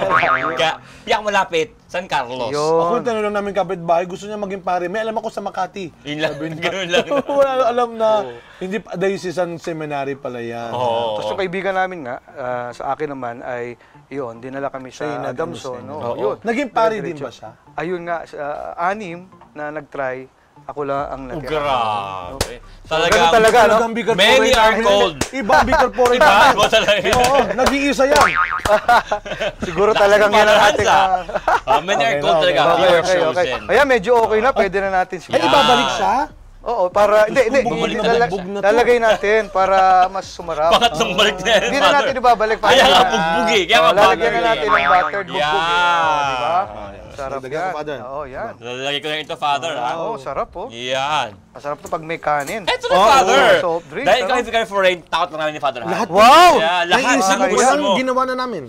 Kaya, piyak malapit, San Carlos. Ako yung tanong lang namin kapitbahay, gusto niya maging pare. May alam ako sa Makati. Yun lang, gano'n lang. Wala alam na, hindi diocesan seminary pala yan. Tapos yung kaibigan namin nga, sa akin naman ay, yun, dinala kami sa Adamson. Yun. Naging pare din ba siya? Ayun nga, 6 na nag-try, ako lang ang natira. Grabe. Ganun talaga, no? Many are called. Iba, Bicol Pore. Iba talaga. Oo, nag-iisa yan. Siguro talagang yan ang ating... Many are called talaga. Few are chosen. Kaya medyo okay na, pwede na natin siguro. Ay, ibabalik siya? Oo, para... Hindi. Bumalik na Lalagay natin para mas sumarap. Pangatlong balik na yan, Hindi na natin ibabalik. Kaya nga bugbugi. Kaya nga lalagyan na natin ng buttered bugbog. Yeah. Diba? Sarap Lagyan yan. ko, Father. Oo, yan. Lalagay ko na ito, Father. Oo, sarap po. Yan. Masarap to pag may kanin. Eto na, Father. Soft drinks. Dahil kami kami for rain, takot lang namin ni Father. Lahat. Wow! Lahat Naisip ng mo gusto lang, mo. ginawa na namin.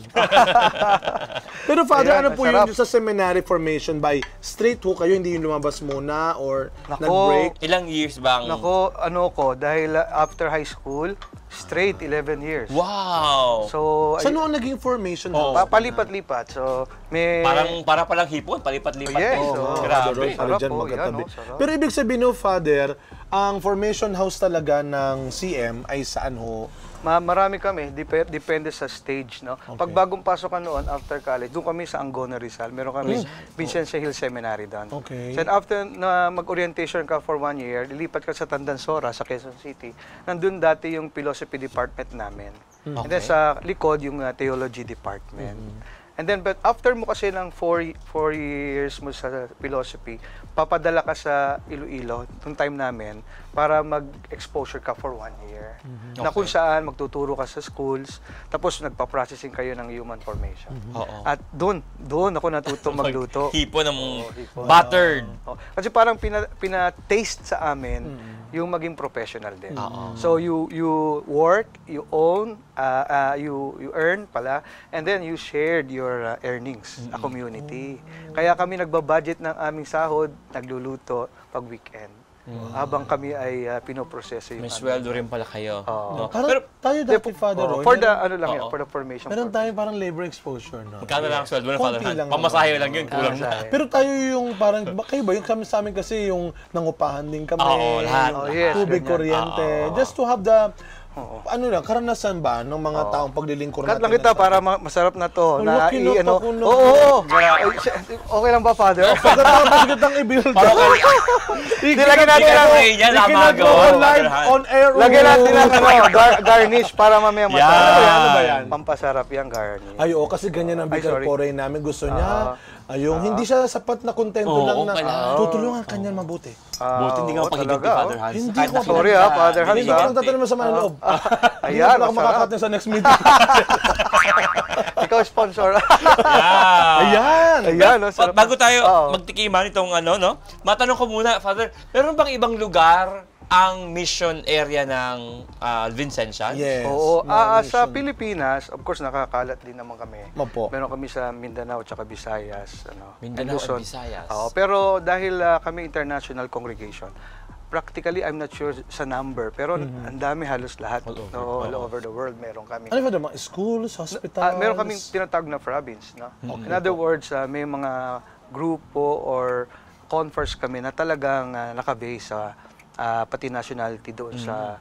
Pero Father, Ayan, ano po masarap. yun sa seminary formation by straight ho kayo, hindi yung lumabas muna or Nako. nag-break? Ilang years bang? Nako, dahil after high school, straight 11 years. Wow! So, Sa noon naging formation Oh. house? palipat-lipat. So, may... Para palang hipon, palipat-lipat. Yes, Grabe. Sarap Dyan po, magkatabi. yan, sarap. Pero ibig sabihin no, Father, ang formation house talaga ng CM ay saan ho? Marami kami, depende sa stage, no? Pag bagong pasok ka noon, after college, doon kami sa Angono Rizal. Meron kami Vincenzo Hill Seminary doon. Okay. Then after na mag-orientation ka for 1 year, lilipat ka sa Tandansora, sa Quezon City. Nandun dati yung philosophy department namin. And then sa likod, yung theology department. And then, but after mo kasi ng 4 years mo sa philosophy, papadala ka sa Iloilo, nung time namin, para mag-exposure ka for 1 year. Na kung saan magtuturo ka sa schools, tapos nagpa-processing kayo ng human formation. At doon ako natutong magluto. Hipon ng buttered. Kasi parang pina-taste sa amin yung maging professional din. So you work, you own, you earn pala, and then you shared your earnings, a community. Kaya kami nagbabudget ng aming sahod, nagluluto pag weekend. Habang kami ay pinoproseso yung May sweldo rin pala kayo. No? Parang tayo dati, Father Roy. for the for the formation. Meron tayong parang labor exposure, no? Magkano lang ang sweldo ng Father Konti Han? lang Pamasahe lang yun, kulang na. Pero tayo yung parang, kayo ba, yung kami sa amin kasi yung nangupahan din kami, Oo, lahat. yung Yes, tubig, ganyan. kuryente, just to have the, ano lang, karanasan ba ng mga taong paglilingkod Cut natin? lang kita para masarap na to. Ang laki na ano. pa, kuno. Oo. Okay lang ba, Father? Pagkatapos kitang i-build. Nilagyan natin Ikaw ng yan, lama Ikinagawa gawa. live on air. Lagyan natin ng garnish para mamaya Yan. masarap. Ano ba yan? Pampasarap yung garnish. Ay, oo, kasi ganyan ang Bicol sorry. Pore namin. Gusto niya, hindi siya sapat na kontento Oo, lang na pala. tutulungan kanya mabuti. Buti hindi nga pag-ibig talaga, kay Father Hans. Hindi Kahit ko na- Sorry Father Hans. Hindi ko lang tatanong sa mga loob. Hindi Ayan, ko ako masarap. makakatin sa next meeting. Ikaw sponsor. Ayan! Ayan, no, sarap. Bago tayo Oo. magtikiman itong ano, no? Matanong ko muna, Father, meron bang ibang lugar ang mission area ng Vincentians? Yes. Oo, sa mission. Pilipinas, of course, nakakalat din naman kami. Opo. Meron kami sa Mindanao at Visayas. Mindanao Luzon. at Visayas. Oo, pero dahil kami international congregation, practically, I'm not sure sa number, pero ang dami halos lahat. All over the world, meron kami. Ano ba mga schools, hospitals? Meron kaming tinatawag na province. No? In other words, may mga grupo or conference kami na talagang nakabase sa pati nationality doon sa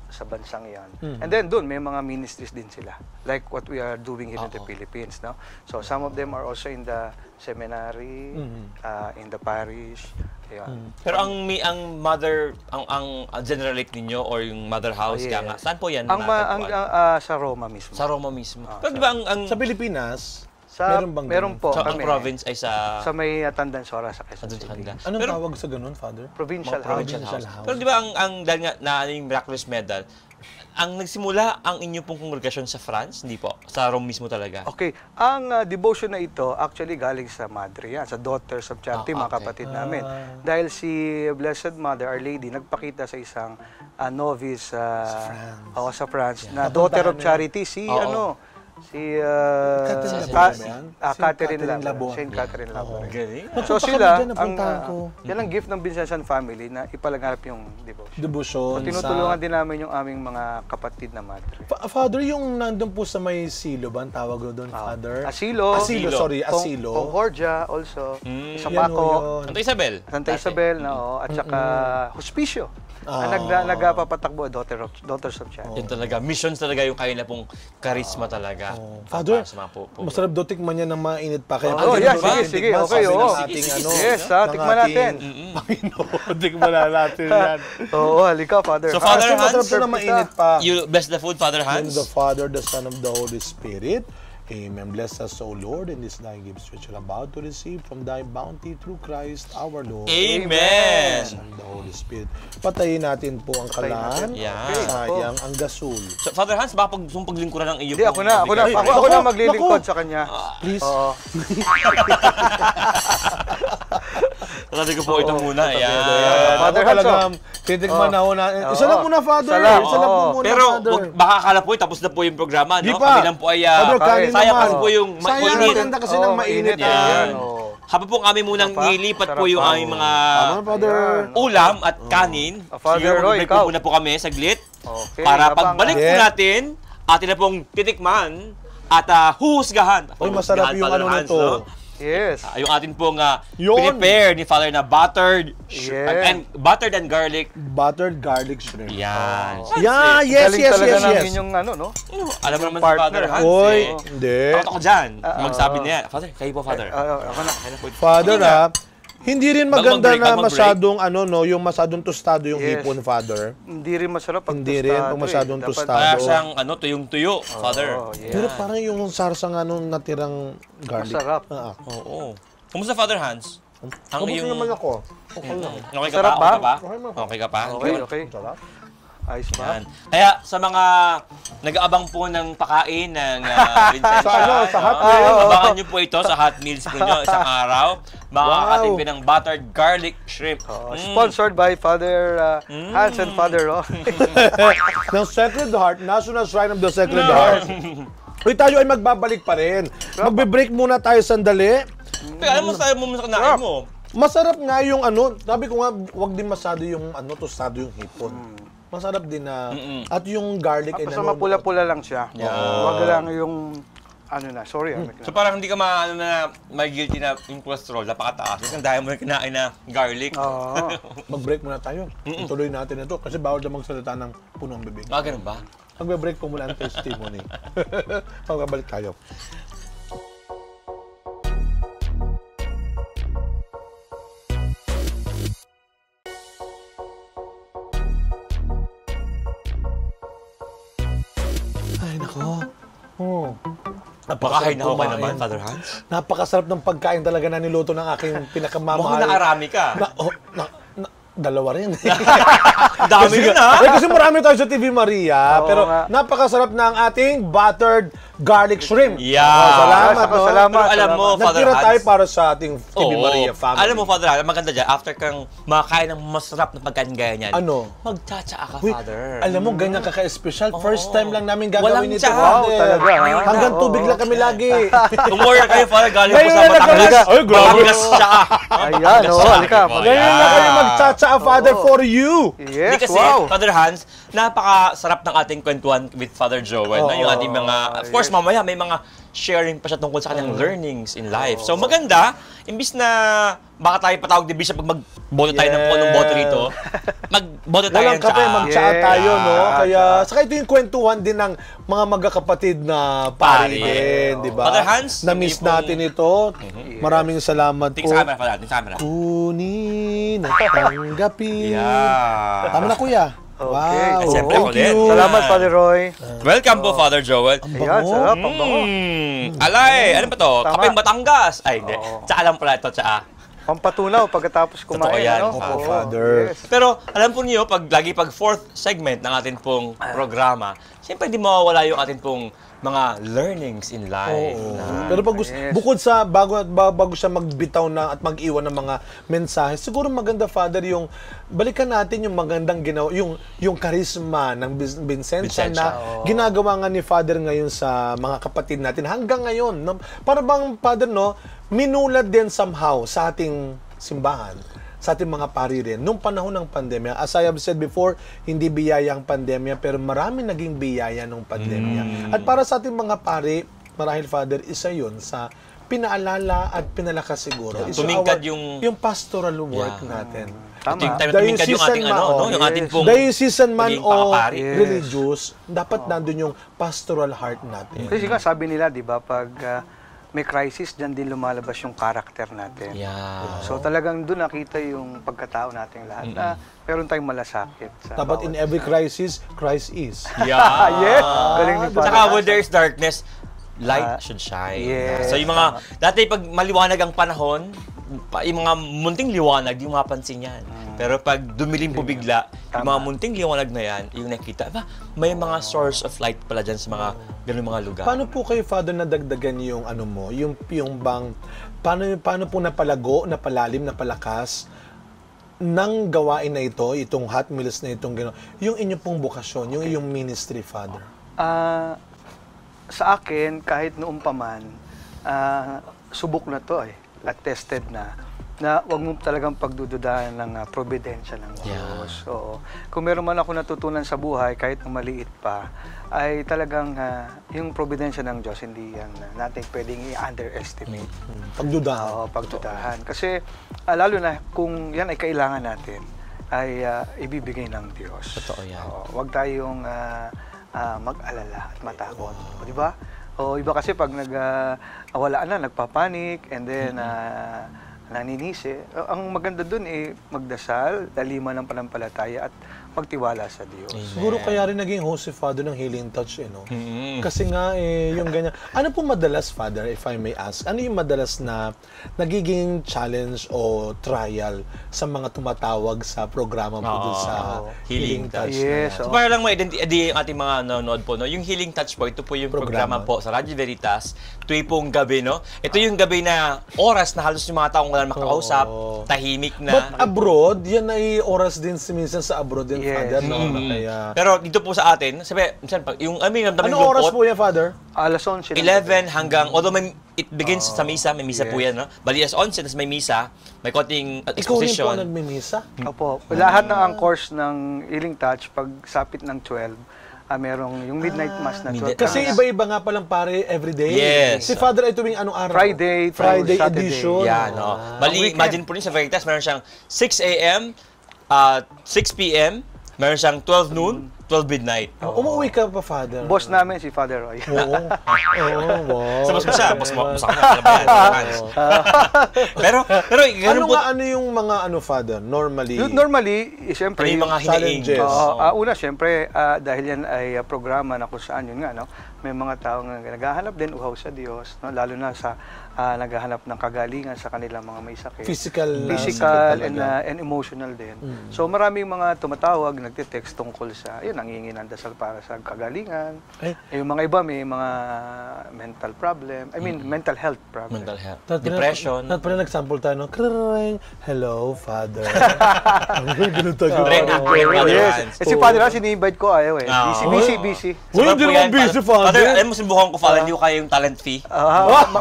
sa bansang 'yan. And then doon may mga ministries din sila. Like what we are doing here in the Philippines, no? So some of them are also in the seminary, in the parish. Ayan. Pero ang mother ang general lake ninyo or yung mother house yes. nga, saan po yan? Sa Roma mismo. Sa Roma mismo. Pero di ba ang Sa Pilipinas, meron po ang kami. province ay sa may Tandansora sa Quezon Andun sa City. kanila. anong Pero tawag sa ganun, Father? Provincial provincial house. house. Pero di ba ang dahil nga na yung miraculous medal, ang nagsimula ang inyo pong kongregasyon sa France, hindi po? Sa Rome mismo talaga? Okay, ang devotion na ito actually galing sa Madre yan, sa Daughters of Charity, mga kapatid namin. Dahil si Blessed Mother, Our Lady, nagpakita sa isang novice sa France na Daughter of Charity, si Catherine Labor. Saint Catherine Labor. Galing. So sila, yan ang gift ng Vincentian family na ipalaganap yung devotion. Devotion. So tinutulungan din namin yung aming mga kapatid na Madre. Father, yung nandun po sa may silo ba, ang tawag doon, Father? Asilo. Asilo. Concordia also. Sa Yan Paco. ho yun. Santa Isabel. Santa Isabel, at saka Hospicio. Nagpapatakbo, Daughters of Charity. Yun talaga. Missions talaga yung kaya na pong charisma talaga. Father, Para sa mga masarap daw tikman yan ng mainit pa. Kaya sige, okay, Yes, tikman natin. Panginoon, tikman na natin yan. Oo, halika, Father. So, Father Hans, masarap to na mainit pa. you bless the food, Father In Hans? the Father, the Son, of the Holy Spirit. Amen. Bless us, O Lord, in this thy gifts which we are about to receive from thy bounty through Christ our Lord. Amen! And the Holy Spirit. Patayin natin po ang kalan. Yan. Sayang ang gasol. So, Father Hans, baka paglingkuran ng iyo Hindi, ako na maglilingkod sa kanya. Please. Sabi ko po ito muna. Yan. Father Ako talaga, Hans, titikman na ho na. Isa lang muna, Father. Isa lang. Isa lang po muna, Pero Father. baka akala po tapos na po yung programa, Di no? pa. Kami lang po ay Father, kanin sayang naman. kasi po yung Sayang, mainit. maganda kasi ng mainit. Yan. Oo. Habang po kami munang nilipat po yung aming mga Tama, Father. ulam at kanin. Father Siguro Roy, mag-break ikaw. po muna po kami saglit. Okay, Para habang- pagbalik po Yeah. natin, atin na pong titikman at huhusgahan. Uy, masarap yung Father ano Hans, nito. no? Yes. Yung atin pong Yun. prepare ni Father na buttered Yeah. and buttered and garlic. Buttered garlic shrimp. Yan. Yeah, yes, Galing yes, talaga yes, ng yes. inyong no? Alam mo naman si partner, Father ha? Hans. Oy, eh. hindi. Takot ako dyan. Magsabi niya. Father, kayo po, Father. Ako na. Kayo na po. Father, hindi rin maganda mag-break, na mag-break. masyadong yung masyadong tostado yung Yes. hipon, Father. Hindi rin masarap pag Hindi rin, tostado, pag masyadong Dapat- tostado. Kaya siyang tuyong-tuyo, Father. yeah. Pero parang yung sarsa nga nung natirang garlic. Masarap. Oo. Kumusta, Father Hans? Ang Kumusta naman ako? Okay lang. Okay ka Sarap pa? ba? Okay ka pa? Okay naman. Okay ka pa? Okay, Good. okay. Sarap. Ayos ba? Yan. Kaya sa mga nag-aabang po ng pakain ng Vincentian, Sa hot meal. abangan nyo po ito sa hot meals po nyo isang araw. Makakating po ng buttered garlic shrimp. Sponsored by Father Hans and Father Ron. Ng Sacred Heart, National Shrine of the Sacred Heart. Uy, tayo ay magbabalik pa rin. Magbe-break muna tayo sandali. Pero alam mo sa kanain mo. Masarap nga yung sabi ko nga, wag din masyado yung tostado yung hipon. Masarap din na, at yung garlic ay Basta mapula-pula lang siya. Wag lang yung, sorry. So parang hindi ka may guilty na yung cholesterol, napakataas. Kasi ang dahil mo yung kinain na garlic. Mag-break muna tayo. Ituloy natin ito kasi bawal na magsalita ng punong bibig. Ganun ba? Magbe-break po muna ang testimony. Magbabalik tayo. Ay, nako. Napakahay na ako kumain. naman, Father Hans. Napakasarap ng pagkain talaga na niluto ng aking Mukhang pinakamamahal. nakarami ka. Dalawa rin. Ang dami yun, ha? Kasi marami tayo sa TV Maria, Oo pero nga. napakasarap ng ating buttered garlic shrimp. Yeah. Salamat. Salamat, salamat. Pero alam mo, Father Nagtira tayo Hans, para sa ating TV oo. Maria family. Alam mo, Father Hans, maganda dyan, after kang makakain ng masarap na pagkain gaya niyan, Ano? magtsatsa ka, Uy, Father. alam mo, ganyan ka-special. First Oo. time lang namin Walang gagawin ito. tsa. Father. Wow, talaga, ha? Hanggang Oo, tubig lang kami lagi. Umorder kayo, Father, galing po Ngayon sa na Batangas. nagkakas- Ay, grabe. Batangas siya. Ayan, oo, halika. Ngayon na kayo magtsatsa, Father, for you. Hindi Yes, kasi, wow. Father Hans, napakasarap ng ating kwentuhan with Father Joel. No? Yung ating mga, of course, mamaya may mga sharing pa siya tungkol sa kanyang learnings in life. So maganda, imbis na baka tayo patawag ni Bishop pag magboto tayo ng punong boto rito, magboto tayo Walang ng kape, tsaa. magtsaa Yes. tayo, no? Yeah. Kaya, saka ito yung kwentuhan din ng mga magkakapatid na pari Pari. din, di ba? Father Hans, na-miss hindi pong- natin ito. Maraming salamat Tingin po. sa camera, Father. Tingin sa camera. Kunin at tanggapin. Yeah. Tama na, kuya. Okay. Wow. At siyempre, Thank ulit. you. Salamat, Father Roy. Welcome po, Father Joel. Ang Ayan, bango. sarap. Ang bango. Alay, ano ba to? Tama. Kapeng Batangas. Ay, hindi. Tsaa lang pala ito, tsaa. Pampatunaw pagkatapos kumain. Totoo yan, ano? Father. Oo, Father. Yes. Pero alam po niyo, lagi pag fourth segment ng atin pong programa, siyempre di mawawala yung atin pong mga learnings in life. na- Pero pag Yes. bukod sa bago siya magbitaw na at mag-iwan ng mga mensahe, siguro maganda, Father, yung balikan natin yung magandang ginawa, yung charisma ng Vincensya na ginagawa nga ni Father ngayon sa mga kapatid natin hanggang ngayon. No? Para bang, Father, no, minulad din somehow sa ating simbahan, sa ating mga pari rin. Nung panahon ng pandemya, as I have said before, hindi biyaya ang pandemya, pero marami naging biyaya ng pandemya. At para sa ating mga pari, marahil, Father, isa yun sa pinaalala at pinalakas siguro. Is Tumingkad our- yung- yung pastoral work natin. Ito yung Tama. time na tumingkad yung ating Diocesan ano, man, no? Yung yes. ating pong Diocesan man pagiging o pakapari. Yes. religious, dapat nandun yung pastoral heart natin. Kasi nga sabi nila, di ba, pag may crisis, dyan din lumalabas yung karakter natin. Yeah. So talagang doon nakita yung pagkatao nating lahat na meron tayong malasakit. Sa Dapat in every crisis, Christ is. Yeah. Yes! Galing ni Saka Father. where there's darkness, light should shine. yes, So yung mga, dati pag maliwanag ang panahon, yung mga munting liwanag, di mo mapansin yan. Pero pag dumilim po bigla, yung mga munting liwanag na yan, yung nakita, may mga source of light pala dyan sa mga ganun mga lugar. Paano po kayo, Father, nadagdagan yung ano mo, yung bang, paano po napalago, napalalim, napalakas ng gawain na ito, itong hot meals na itong gano'n, yung inyong pong bukasyon, yung iyong ministry, Father? Sa akin, kahit noong pa man, subok na to at tested na wag mo talagang pagdududahan ng providensya ng Diyos. So, kung meron man ako natutunan sa buhay, kahit na maliit pa, ay talagang yung providensya ng Diyos, hindi yan natin pwedeng i-underestimate. Pagdudahan. Oo, pagdudahan. Kasi lalo na kung yan ay kailangan natin, ay ibibigay ng Diyos. Totoo yan. Oo, wag tayong mag-alala at matakot. Di ba? O iba kasi pag walaan na, nagpapanik, and then naninisi. Ang maganda dun magdasal, laliman ng panampalataya at magtiwala sa Diyos. Siguro kaya rin naging host si Father ng Healing Touch, no? Mm-hmm. Kasi nga, yung ganyan. Ano po madalas, Father, if I may ask, ano yung madalas na nagiging challenge o trial sa mga tumatawag sa programa po dun sa Healing Healing Touch? Touch. Yes, na yan? So, para lang ma-identity ang ating mga nanonood po, no? Yung Healing Touch po, ito po yung programa po sa Radyo Veritas, tuwi pong gabi, no? Ito yung gabi na oras na halos yung mga taong wala makausap, tahimik na. But abroad, yan ay oras din minsan sa abroad din, Yes. Father, no? Kaya, Pero dito po sa atin, sabi, minsan, yung daming ano oras lungkot, po yan, Father? Alas 11. 11 hanggang, although it begins sa misa, may misa po yan, no? Bali, as 11, tapos may misa, may konting Ikaw rin po exposition. ang nagmimisa? Opo. Lahat ng course ng Healing Touch, pag sapit ng 12, merong yung midnight mass na 12. Kasi iba-iba nga palang pare everyday. Yes. Si Father ay tuwing anong araw? Friday to Friday Saturday. edition. Yan, no? Bali, weekend. imagine po rin sa Veritas, meron siyang 6 a.m., 6 p.m., meron siyang 12 noon, 12 midnight. Umuwi ka pa, Father? Boss namin si Father Roy. Oo. Wow. Sa boss mo siya, boss mo sa kanya, alam mo yan, Hans. pero, ganun po, Ano yung mga Father, normally? Normally, siyempre, ano yung mga challenges. hiniing? una, siyempre, dahil yan ay programa na kung saan yun nga, no? may mga taong naghahanap din uhaw sa Diyos, no? Lalo na sa naghahanap ng kagalingan sa kanilang mga may sakit. Physical And emotional din. So maraming mga tumatawag, nagte-text tungkol sa, yun, nangihingi ng dasal para sa kagalingan. Yung mga iba may mga mental problem, mental health problem. Mental health. Depression. Not pala nag-sample tayo, no? Krrrring, hello, Father. Yes. Si Father, sinibite ko, ayaw eh. Busy. Uy, hindi naman busy, Father. Alam mo, sinubukan ko, Father, hindi ko kaya yung talent fee.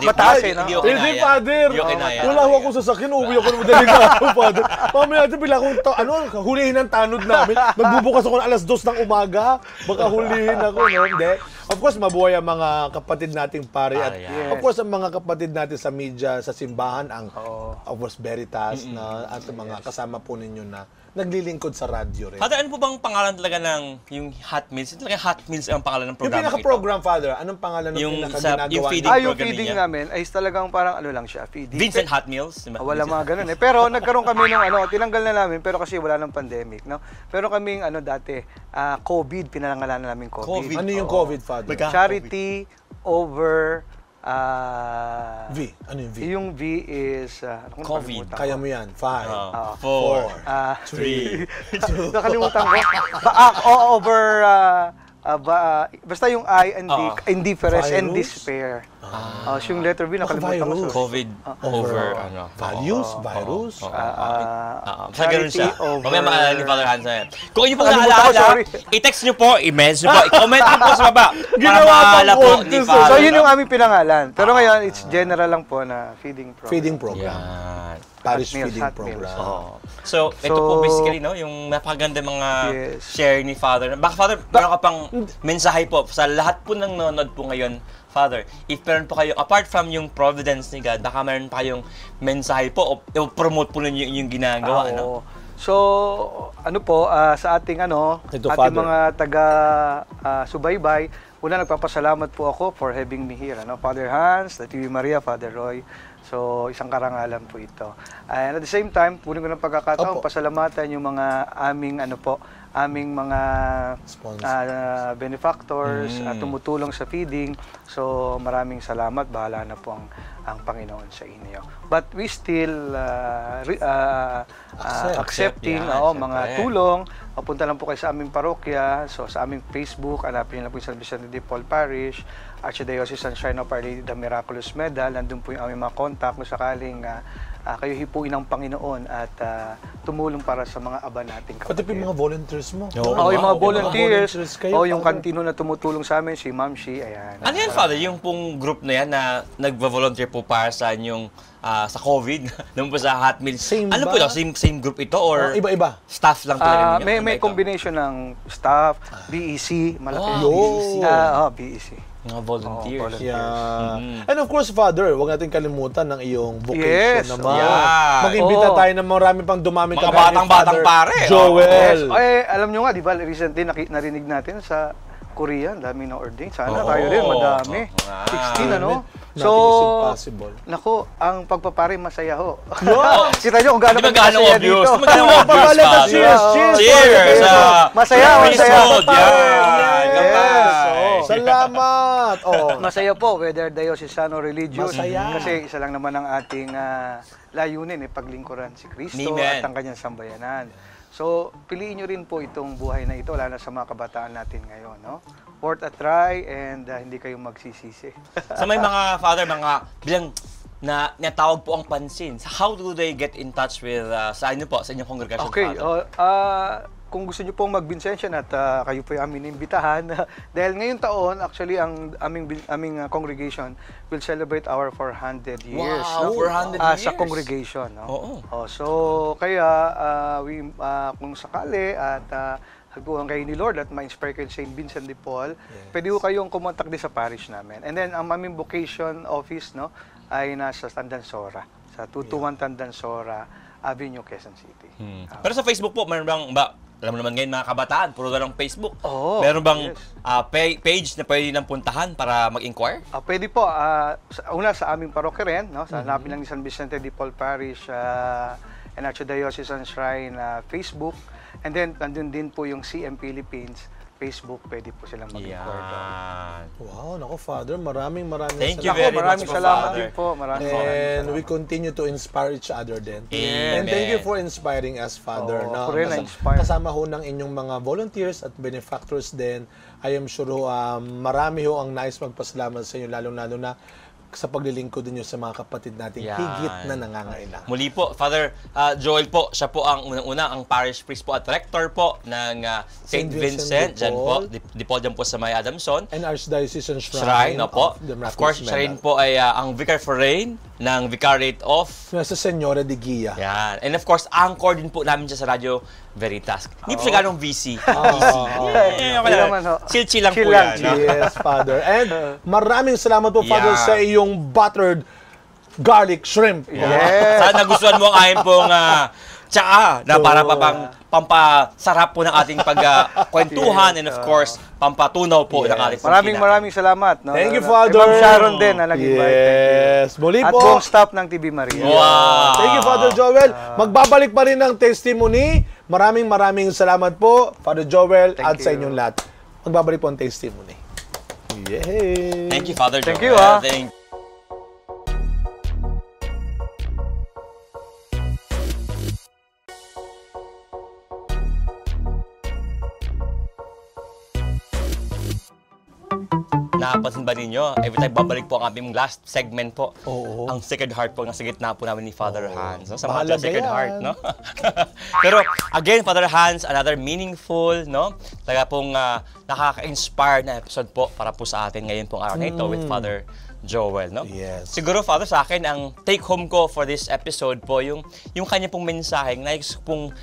Mataas eh, no? Hindi, Father. Hindi ko kinaya. Wala ako sa sakin, uwi ako ng madaling araw, Father. Mamaya natin, bila akong, hulihin ang tanod namin. Magbubukas ako ng alas 2 ng umaga. Baka hulihin ako, no? Hindi. Of course, mabuhay ang mga kapatid nating pare. At of course, ang mga kapatid natin sa media, sa simbahan, ang of course, Veritas, na, at mga kasama po ninyo na naglilingkod sa radyo rin. Father, ano po bang pangalan talaga ng yung Hot Meals? Ito talaga Hot Meals ang pangalan ng Yung programa pinaka-program, Father, anong pangalan ng Yung pinaka-ginagawa yung feeding niyo? Yung program feeding niya? namin ay talagang parang ano lang siya, feeding. Vincent Hot Meals? Wala mga ganun eh. Pero nagkaroon kami ng tinanggal na namin pero kasi wala ng pandemic, no? Pero kaming dati, COVID, pinangalanan namin COVID. Ano yung COVID, Father? Charity over V. Ano yung V? Yung V is COVID. Kaya mo yan. 5, 4, 3. nakalimutan ko. Over basta yung I and D, indifference and Virus? despair. So yung letter B, nakalimutan ko. COVID over values, virus. Basta ganun siya. over- Mamaya maalala ni Father Hans na yan. Kung inyo po Nakalimutan ko, naalala, sorry. i-text nyo po, i-message nyo po, i-comment nyo po sa baba. Para Ginawa maalala pang po ni contest, Father. So yun yung aming pinangalan. Pero ngayon, it's general lang po na feeding program. Feeding program. Yan. Parish Hot meals, feeding hot meals. program. Oo. So, ito po basically, no, yung napakaganda mga Yes. share ni Father. Baka Father, meron ka pang mensahe po sa lahat po ng nanonood po ngayon, Father. If meron po kayo, apart from yung providence ni God, baka meron pa kayong mensahe po o promote po ninyo yung ginagawa, no? So, ano po, sa ating Ito, ating Father. mga taga-subaybay, una nagpapasalamat po ako for having me here. Father Hans, TV Maria, Father Roy. So, isang karangalan po ito. And at the same time, punin ko ng pagkakataon, pasalamatan yung mga aming mga benefactors at tumutulong sa feeding. So, maraming salamat. Bahala na po ang Panginoon sa inyo. But we still accepting mga tulong. Papunta lang po kayo sa aming parokya. So, sa aming Facebook, hanapin niyo lang po yung San Vicente de Paul Parish, Archdiocese and Shrine of Our Lady of the Miraculous Medal. Nandun po yung aming mga contact kung sakaling kayo hipuin ng Panginoon at tumulong para sa mga aba nating kapatid. Pati po yung mga volunteers mo. Yung mga volunteers, kayo, yung Father. kantino na tumutulong sa amin, si Ma'am Shi, ayan. Ano yan, Father? Yung pong group na yan na nagva-volunteer po para sa inyong sa COVID, nung po sa Hot Meals. Same ano ba? po ito? Same group ito or Iba-iba. staff lang talaga ninyo? May combination ng staff, BEC, malaki. BEC. Mga volunteers. Yeah. And of course, Father, huwag natin kalimutan ng iyong vocation Yes. naman. Yeah. Mag-imbita tayo ng marami pang dumami Mga kagaya ni batang-batang Father pare. Joel. Alam nyo nga, di ba, recently narinig natin sa Korea, dami na ordain. Sana tayo rin, madami. 16, So, nako, ang pagpapare masaya ho. Kita nyo kung gaano Di ba kami gaano masaya obvious? dito. Di ba gaano obvious, Father? Cheers! Cheers! Masaya, masaya. Yes! Salamat! Masaya po, whether diocesano religious. Masaya. Kasi isa lang naman ang ating layunin, paglingkuran si Kristo Amen. at ang kanyang sambayanan. So, piliin nyo rin po itong buhay na ito, lalo na sa mga kabataan natin ngayon. Worth a try and hindi kayo magsisisi. Sa may mga Father, bilang na natawag po ang pansin, how do they get in touch with sa inyong congregation, Okay, Father? kung gusto nyo pong mag-Vincentian at kayo po yung aming imbitahan, dahil ngayong taon, actually, ang aming congregation will celebrate our 400 years. Wow, 400 years? Sa congregation. Oo. So, kaya, kung sakali at hagpuhan kayo ni Lord at ma-inspire kayo sa St. Vincent de Paul, pwede ko kayong kumontak din sa parish namin. And then, ang aming vocation office ay nasa Tandansora, sa 221 Tandansora Avenue, Quezon City. Pero sa Facebook po, meron bang, alam mo naman ngayon mga kabataan, puro na lang Facebook. Meron bang page na pwede nang puntahan para mag-inquire? Pwede po. Una sa aming parokya rin, sa hanapin lang ni San Vicente de Paul Parish and Archdiocese and Shrine Facebook. And then, nandun din po yung CM Philippines Facebook, pwede po silang mag-inquire doon. Yan. Wow, nako Father, maraming Thank you salamat. very Maraming much po, salamat Father. din po. Maraming And we salamat. continue to inspire each other din. Amen. And thank you for inspiring us, Father. Oo, no? ako rin Kas- na-inspire. Kasama ho ng inyong mga volunteers at benefactors din. I am sure ho, marami ho ang nais magpasalamat sa inyo, lalong-lalo na sa paglilingkod ninyo sa mga kapatid nating Yan. higit na nangangailangan. Muli po, Father Joel po, siya po ang unang-una, ang parish priest po at rector po ng St. Vincent. Diyan po, di po dyan po sa May Adamson. And Archdiocesan Shrine, opo. of the Of course, siya rin Medal. po ay ang Vicar for Rain ng Vicariate of... Nasa Senyora de Guia. Yan. And of course, anchor din po namin siya sa Radio Veritas. Hindi po siya ganong VC. VC. Okay naman, ho. Chill-chill lang Chill po lang, yan. no? Yes, Father. And maraming salamat po, Father, Yeah. sa iyong buttered garlic shrimp. Yes. Sana nagustuhan mo ang aking pong tsaa na para pa pang pampasarap po ng ating pagkwentuhan and of course, pampatunaw po ng ating Maraming salamat. No? Thank you, Kay Father. Ma'am Sharon din na nag-invite. Yes. Muli At po. buong staff ng TV Maria. Wow! Thank you, Father Joel. Magbabalik pa rin ng testimony. Maraming salamat po, Father Joel, Thank at sa you. inyong lahat. Magbabalik po ang testimony. Yay! Thank you, Father Thank Joel. you, ah. Thank Napansin ba ninyo? Every time babalik po ang aming last segment po, Oo. ang Sacred Heart po nasa gitna po namin ni Father Hans. No? Sa mga Mahalaga Sacred yan. Heart, no? Pero again, Father Hans, another meaningful, no? Talaga pong nakaka-inspire na episode po para po sa atin ngayon pong araw na ito with Father Joel, no? Yes. Siguro, Father, sa akin, ang take-home ko for this episode po, yung kanya pong mensaheng, nais pong,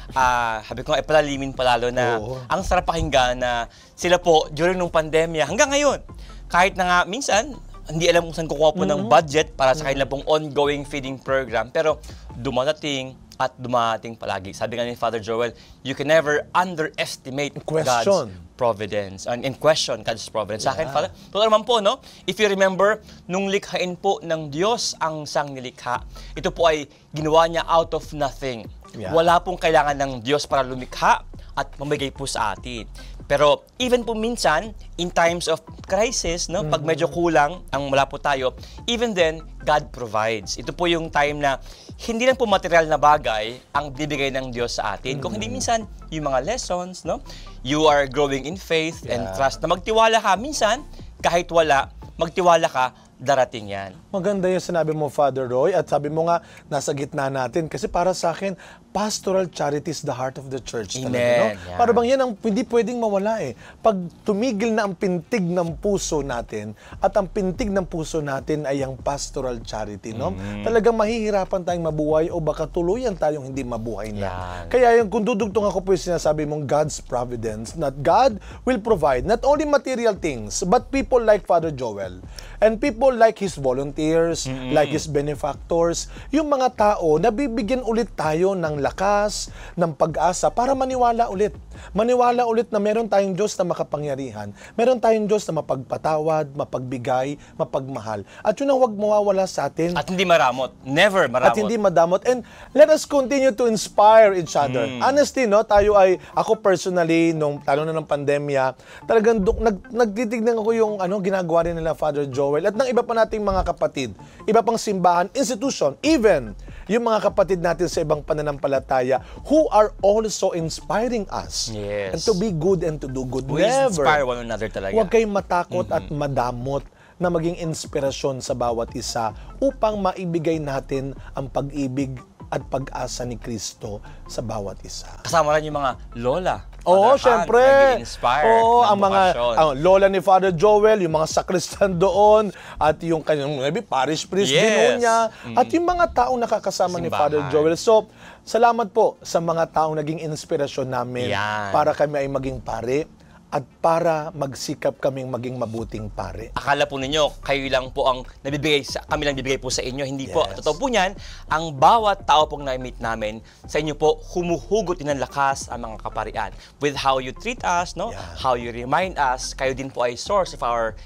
sabi ko nga, ipalalimin palalo na Oo. ang sarap pakinggan na sila po, during nung pandemya, hanggang ngayon, kahit na nga, minsan, hindi alam kung saan kukuha po ng budget para sa kanila pong ongoing feeding program, pero dumating at dumating palagi. Sabi nga ni Father Joel, you can never underestimate Question. God's providence and question God's providence. Sa akin, Father, totoo naman po, no? If you remember, nung likhain po ng Diyos ang sang nilikha, ito po ay ginawa niya out of nothing. Yeah. Wala pong kailangan ng Diyos para lumikha at mamigay po sa atin. Pero even po minsan, in times of crisis, no, pag medyo kulang ang wala po tayo, even then, God provides. Ito po yung time na hindi lang po material na bagay ang bibigay ng Diyos sa atin. Kung hindi minsan, yung mga lessons, no, you are growing in faith and trust na magtiwala ka. Minsan, kahit wala, magtiwala ka, darating yan. Maganda yung sinabi mo, Father Roy, at sabi mo nga, nasa gitna natin. Kasi para sa akin, pastoral charity is the heart of the church. Amen. Talaga, no? Yeah. Para bang yan ang hindi pwedeng mawala eh. Pag tumigil na ang pintig ng puso natin, at ang pintig ng puso natin ay ang pastoral charity, no? Talagang mahihirapan tayong mabuhay o baka tuluyan tayong hindi mabuhay na. Yan. Kaya yung kung dudugtong ako po yung sinasabi mong God's providence, that God will provide not only material things, but people like Father Joel, and people like his volunteers, like his benefactors, yung mga tao na bibigyan ulit tayo ng lakas, ng pag-asa para maniwala ulit. Maniwala ulit na meron tayong Diyos na makapangyarihan, meron tayong Diyos na mapagpatawad, mapagbigay, mapagmahal. At yun ang huwag mawawala sa atin. At hindi maramot. Never maramot. At hindi madamot. And let us continue to inspire each other. Honestly, no, ako personally, nung talo na ng pandemya, talagang nagtitignan ako yung ginagawa rin nila Father Joel at ng iba pa nating mga kapatid, iba pang simbahan, institution, even yung mga kapatid natin sa ibang pananampalataya who are also inspiring us. Yes. And to be good and to do good. We Never. inspire one another talaga. Huwag kayong matakot at madamot na maging inspirasyon sa bawat isa upang maibigay natin ang pag-ibig at pag-asa ni Kristo sa bawat isa. Kasama rin yung mga lola. Oo, Father Hans, syempre. nag-i-inspire Oo, ng ang mga bokasyon. lola ni Father Joel, yung mga sakristan doon, at yung kanyang maybe parish priest din Yes. noon niya, at yung mga taong nakakasama ni Simbahan. Father Joel. So, salamat po sa mga taong naging inspirasyon namin Yan. para kami ay maging pare at para magsikap kaming maging mabuting pare. Akala po ninyo, kayo lang po ang kami lang bibigay po sa inyo. Hindi po. Yes. Totoo po niyan, ang bawat tao pong na-meet namin, sa inyo po, humuhugot din ng lakas ang mga kaparian. With how you treat us, no? Yeah. How you remind us, kayo din po ay source of our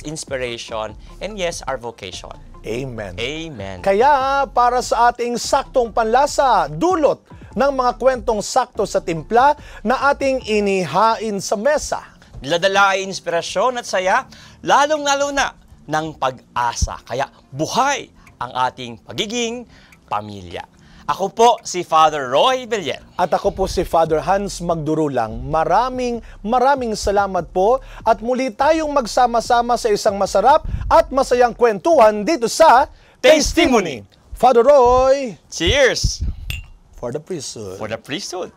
inspiration and yes, our vocation. Amen. Amen. Kaya para sa ating saktong panlasa, dulot ng mga kwentong sakto sa timpla na ating inihain sa mesa. Daladala ay inspirasyon at saya, lalong-lalo na ng pag-asa. Kaya buhay ang ating pagiging pamilya. Ako po si Father Roy Villen. At ako po si Father Hans Magdurulang. Maraming salamat po at muli tayong magsama-sama sa isang masarap at masayang kwentuhan dito sa Testimony. Father Roy, Cheers for the priesthood. for the priesthood.